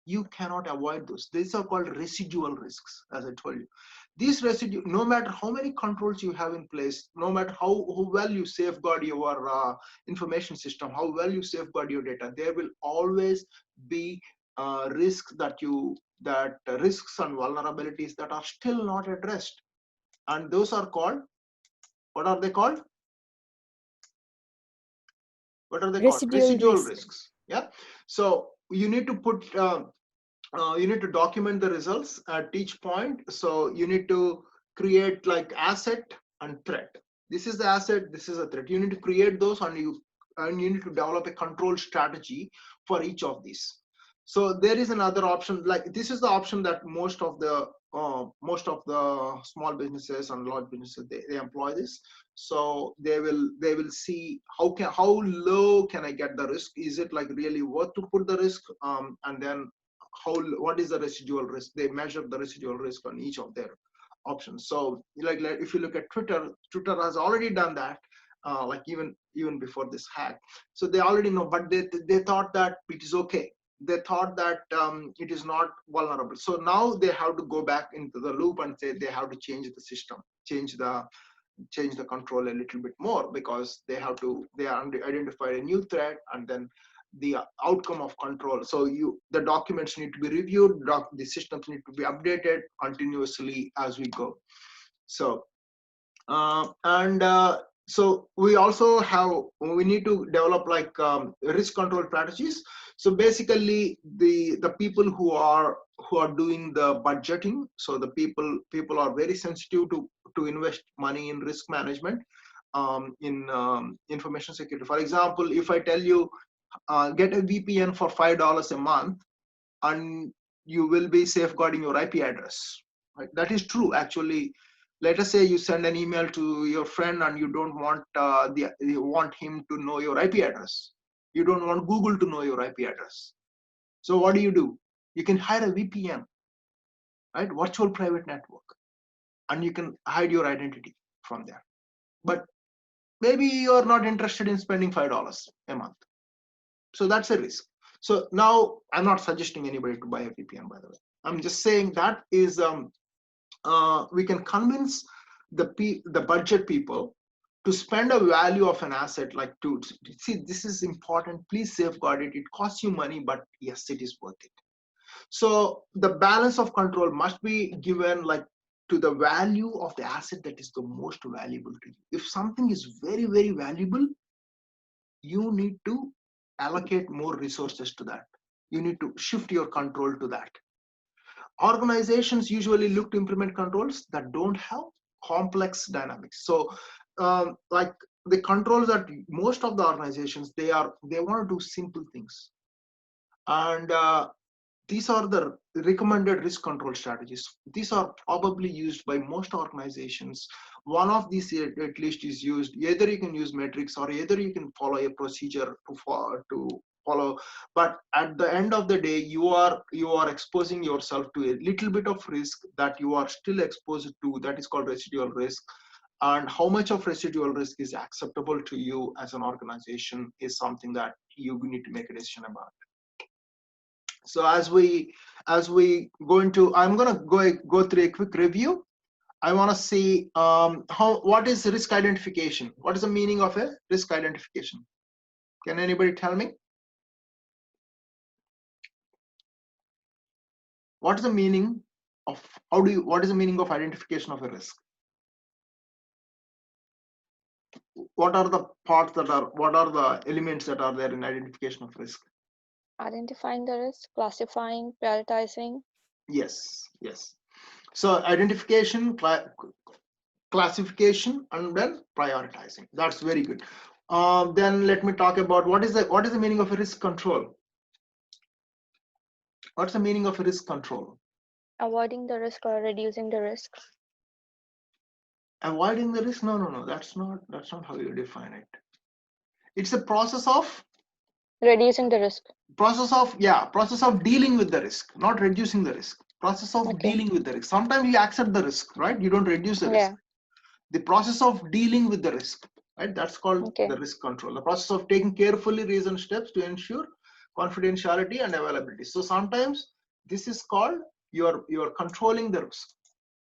You cannot avoid those. These are called residual risks, as I told you. These residue, no matter how many controls you have in place, no matter how well you safeguard your information system, how well you safeguard your data, there will always be risks risks and vulnerabilities that are still not addressed, and those are called, what are they called? What are they called? Residual risks. Yeah. So you need to put. You need to document the results at each point. So you need to create like asset and threat. This is the asset, this is a threat. You need to create those, and you need to develop a control strategy for each of these. So there is another option, like this is the option that most of the small businesses and large businesses they employ this. So they will see how low can I get the risk? Is it like really worth to put the risk? And then what is the residual risk? They measure the residual risk on each of their options. So like if you look at Twitter has already done that, like even before this hack. So they already know, but they thought that it is okay. They thought that it is not vulnerable. So now they have to go back into the loop and say they have to change the system, change the control a little bit more, because they identified a new threat, and then the outcome of control. So the documents need to be reviewed, the systems need to be updated continuously as we go. So so we need to develop like risk control strategies. So basically the people who are doing the budgeting, so the people are very sensitive to invest money in risk management, in information security. For example, if I tell you get a VPN for $5 a month, and you will be safeguarding your IP address, right? That is true. Actually, let us say you send an email to your friend, and you don't want you want him to know your IP address. You don't want Google to know your IP address. So what do? You can hire a VPN, right? Virtual private network, and you can hide your identity from there. But maybe you're not interested in spending $5 a month. So that's a risk. So now I'm not suggesting anybody to buy a VPN, by the way. I'm just saying that is we can convince the budget people to spend a value of an asset, like to see, this is important, please safeguard it, it costs you money, but yes, it is worth it. So the balance of control must be given like to the value of the asset that is the most valuable to you. If something is very, very valuable, you need to allocate more resources to that. You need to shift your control to that. Organizations usually look to implement controls that don't have complex dynamics. So like the controls that most of the organizations, they want to do simple things, and these are the recommended risk control strategies. These are probably used by most organizations. One of these at least is used. Either you can use metrics or either you can follow a procedure to follow. But at the end of the day, you are exposing yourself to a little bit of risk that you are still exposed to. That is called residual risk. And how much of residual risk is acceptable to you as an organization is something that you need to make a decision about. So as we go into, I'm going to go through a quick review. I want to see what is risk identification? What is the meaning of a risk identification? Can anybody tell me? What is the meaning of what is the meaning of identification of a risk? What are the parts that are, what are the elements that are there in identification of risk? Identifying the risk, classifying, prioritizing. Yes. So identification, classification, and then prioritizing. That's very good. Then let me talk about what is the meaning of a risk control. What's the meaning of a risk control? Avoiding the risk or reducing the risk. Avoiding the risk? No. That's not how you define it. It's a process of reducing the risk. Process of dealing with the risk, not reducing the risk. Process of dealing with the risk. Sometimes you accept the risk, right? You don't reduce the risk. The process of dealing with the risk, right? That's called the risk control. The process of taking carefully reasoned steps to ensure confidentiality and availability. So sometimes this is called you're controlling the risk,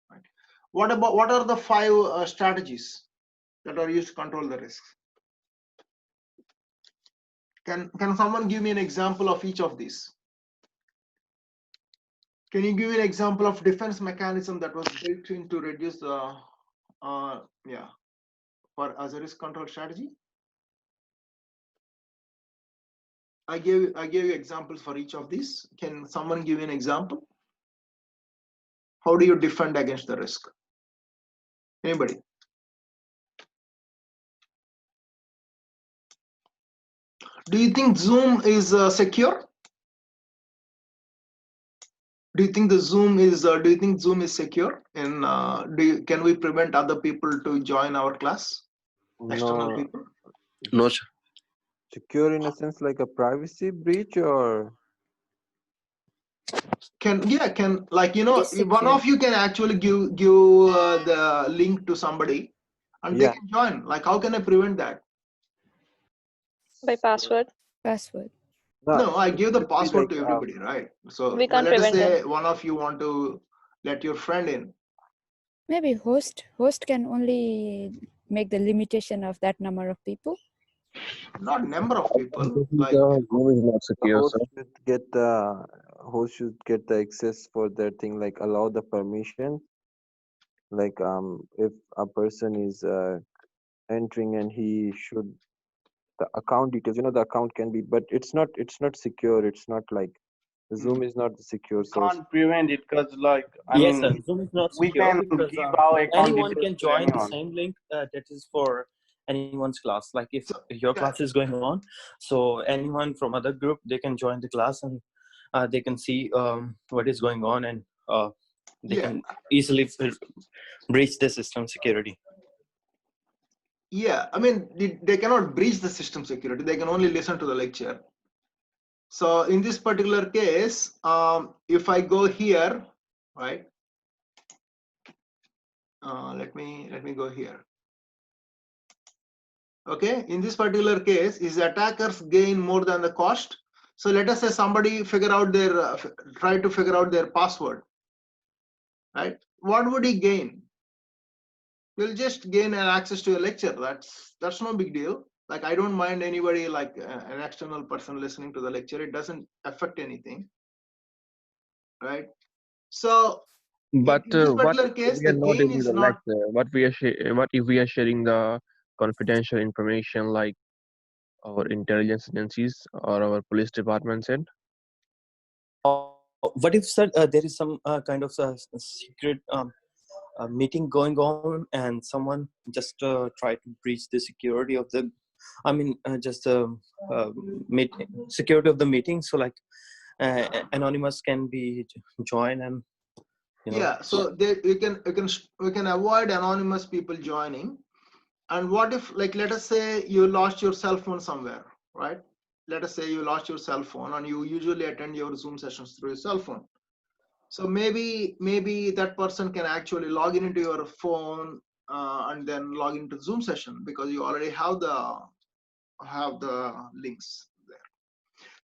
right? What are the 5 strategies that are used to control the risk? Can someone give me an example of each of these? Can you give me an example of defense mechanism that was built in to reduce the as a risk control strategy? I gave you examples for each of these. Can someone give me an example? How do you defend against the risk? Anybody? Do you think Zoom is secure? Do you think Zoom is secure? And can we prevent other people to join our class? External people? No, sir. Secure in a sense like a privacy breach, or can like one of you can actually give the link to somebody and they can join. Like how can I prevent that? By password. No, I give the password to everybody, right? So we can't let us prevent say them. one of you want to let your friend in. Maybe host can only make the limitation of that number of people. Not number of people. Like Zoom is not secure, host should get the access for their thing, like allow the permission. Like if a person is entering and he should the account details, the account can be, but it's not secure. It's not like Zoom is not the secure source. Can't prevent it because, like, Yes, sir. Zoom is not we secure can because give our account anyone details can to join the anyone. same link that is for anyone's class. Like if your class is going on, so anyone from other group, they can join the class and they can see what is going on, and they can easily breach the system security. Yeah, I mean, they cannot breach the system security. They can only listen to the lecture. So in this particular case, if I go here, right? Let me go here. Okay, in this particular case, is the attackers gain more than the cost? So let us say somebody figure out their try to figure out their password, right? What would he gain? will just gain an access to a lecture. That's no big deal. Like I don't mind anybody, like an external person listening to the lecture. It doesn't affect anything, right? So But in this what particular if case, we the are not gain able is to not. lecture? What if we are sharing the confidential information like our intelligence agencies or our police department said? What if, sir, there is some kind of secret meeting going on, and someone just try to breach the security of the, I mean, just security of the meeting. So like anonymous can be join, and Yeah, so we can avoid anonymous people joining. And what if, like, let us say you lost your cell phone somewhere, right? Let us say you lost your cell phone, and you usually attend your Zoom sessions through your cell phone. So maybe that person can actually log in into your phone and then log into Zoom session, because you already have the links there.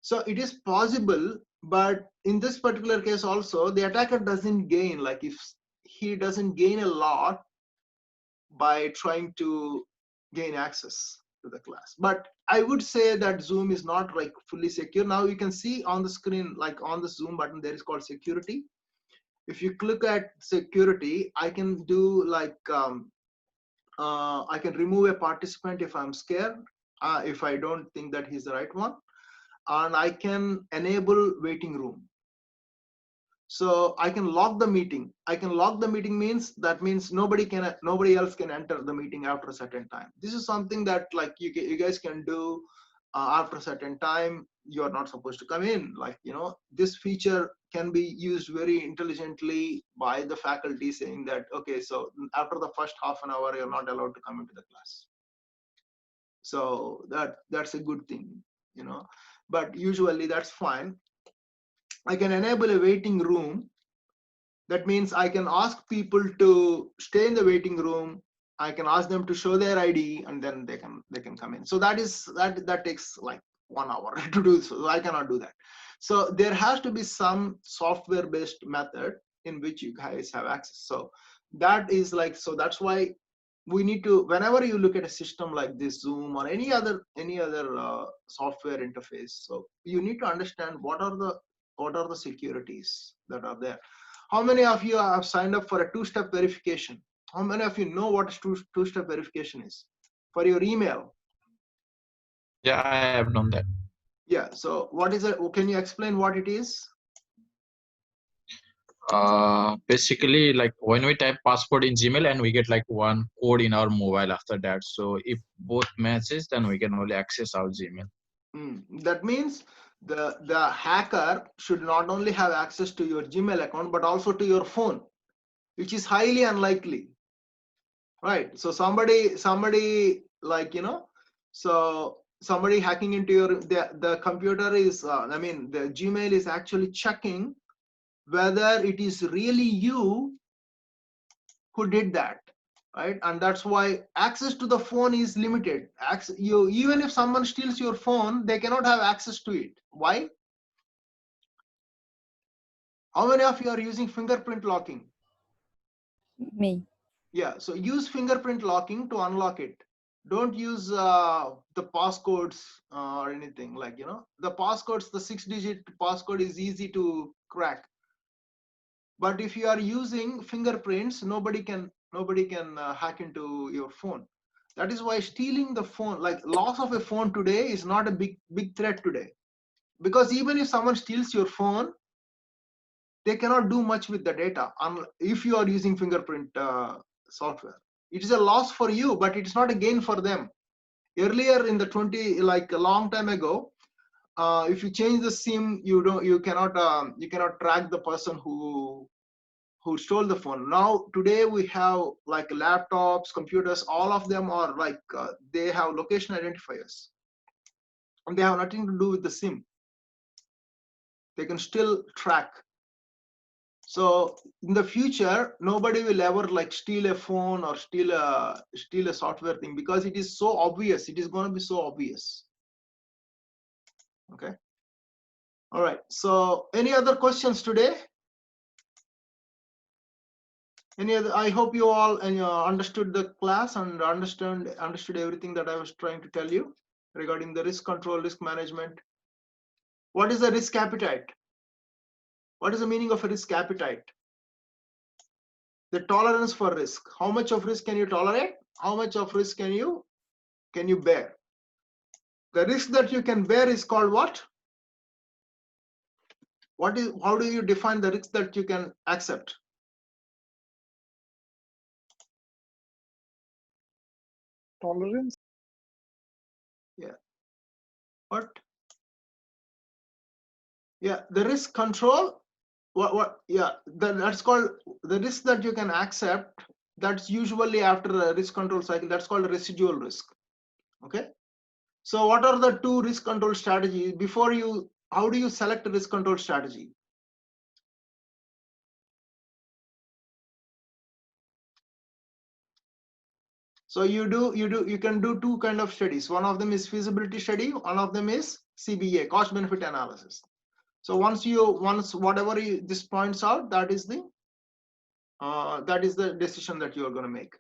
So it is possible, but in this particular case also, the attacker doesn't gain, like if he doesn't gain a lot by trying to gain access to the class. But I would say that Zoom is not like fully secure. Now you can see on the screen, like on the Zoom button, there is called security. If you click at security, I can do like, I can remove a participant if I'm scared, if I don't think that he's the right one. And I can enable waiting room. So I can lock the meeting. I can lock the meeting means nobody else can enter the meeting after a certain time. This is something that like you guys can do after a certain time. You are not supposed to come in. Like, this feature can be used very intelligently by the faculty, saying that, okay, so after the first half an hour, you're not allowed to come into the class. So that's a good thing, but usually that's fine. I can enable a waiting room. That means I can ask people to stay in the waiting room. I can ask them to show their ID, and then they can come in. So that takes like 1 hour to do. So I cannot do that. So there has to be some software-based method in which you guys have access. So that is like, so that's why we need to, whenever you look at a system like this, Zoom or any other software interface, so you need to understand what are the securities that are there. How many of you have signed up for a two-step verification? How many of you know what two-step verification is for your email? Yeah, I have done that. Yeah, so what is it? Can you explain what it is? Basically, like when we type passport in Gmail and we get like one code in our mobile after that. So if both matches, then we can only access our Gmail. That means the hacker should not only have access to your Gmail account, but also to your phone, which is highly unlikely, right? So somebody like, so somebody hacking into the computer is, the Gmail is actually checking whether it is really you who did that, right? And that's why access to the phone is limited. Even if someone steals your phone, they cannot have access to it. Why? How many of you are using fingerprint locking? Me. Yeah, so use fingerprint locking to unlock it. Don't use the passcodes or anything, like, the passcodes, the 6-digit passcode is easy to crack. But if you are using fingerprints, nobody can hack into your phone. That is why stealing the phone, like loss of a phone today, is not a big threat today. Because even if someone steals your phone, they cannot do much with the data if you are using fingerprint software. It is a loss for you, but it's not a gain for them. Earlier in the like a long time ago, if you change the SIM, you cannot track the person who stole the phone. Now today we have like laptops, computers, all of them are like they have location identifiers, and they have nothing to do with the SIM. They can still track. So in the future, nobody will ever like steal a phone or steal a software thing, because it is so obvious. It is going to be so obvious. Okay. All right. So any other questions today? Any other? I hope you all understood the class and understood everything that I was trying to tell you regarding the risk control, risk management. What is the risk appetite? What is the meaning of a risk appetite? The tolerance for risk. How much of risk can you tolerate? How much of risk can you bear? The risk that you can bear is called what? How do you define the risk that you can accept? Tolerance. Yeah. What? Yeah, the risk control. What? Yeah, that's called the risk that you can accept. That's usually after a risk control cycle. That's called residual risk. Okay. So what are the two risk control strategies? How do you select a risk control strategy? So you can do two kind of studies. One of them is feasibility study. One of them is CBA, cost benefit analysis. So once whatever this points out, that is the decision that you are going to make.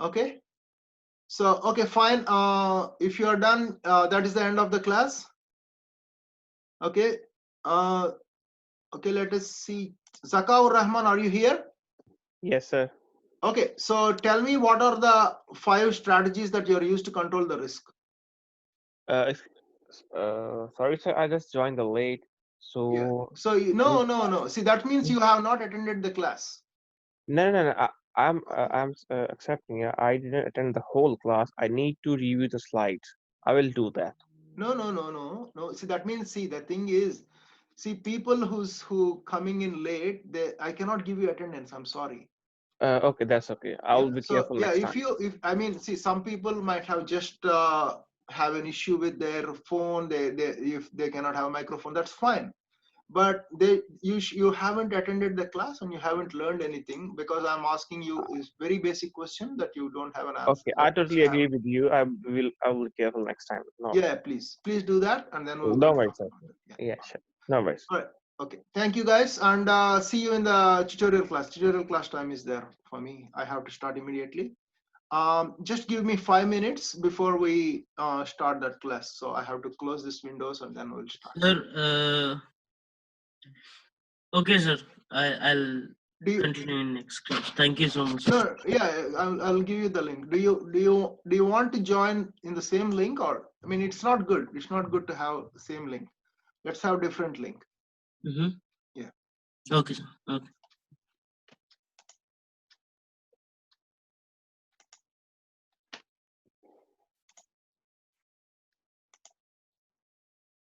Okay. So okay, fine. If you are done, that is the end of the class. Okay. Okay. Let us see. Zakaur Rahman, are you here? Yes, sir. Okay, so tell me, what are the 5 strategies that you're used to control the risk? Sorry, sir. I just joined the late. So yeah. So no. See, that means you have not attended the class. No. I'm accepting it. I didn't attend the whole class. I need to review the slides. I will do that. No. See, that means, see, the thing is, see, people who coming in late, I cannot give you attendance. I'm sorry. Okay, that's okay. I'll be careful next time. If I mean, see, some people might have just have an issue with their phone. If they cannot have a microphone, that's fine. But you haven't attended the class and you haven't learned anything, because I'm asking you is very basic question that you don't have an answer. Okay, I totally agree with you. I will be careful next time. No. Yeah, please do that, and then we'll no worries, sir. Yeah, sure. No worries. All right. Okay. Thank you, guys, and see you in the tutorial class. Tutorial class time is there for me. I have to start immediately. Just give me 5 minutes before we start that class. So I have to close this windows and then we'll start. Sir, okay, sir. I'll continue in next class. Thank you so much. No, yeah, I'll give you the link. Do you want to join in the same link, or I mean, it's not good. It's not good to have the same link. Let's have different link. Mm-hmm. Yeah. Okay, sir. Okay.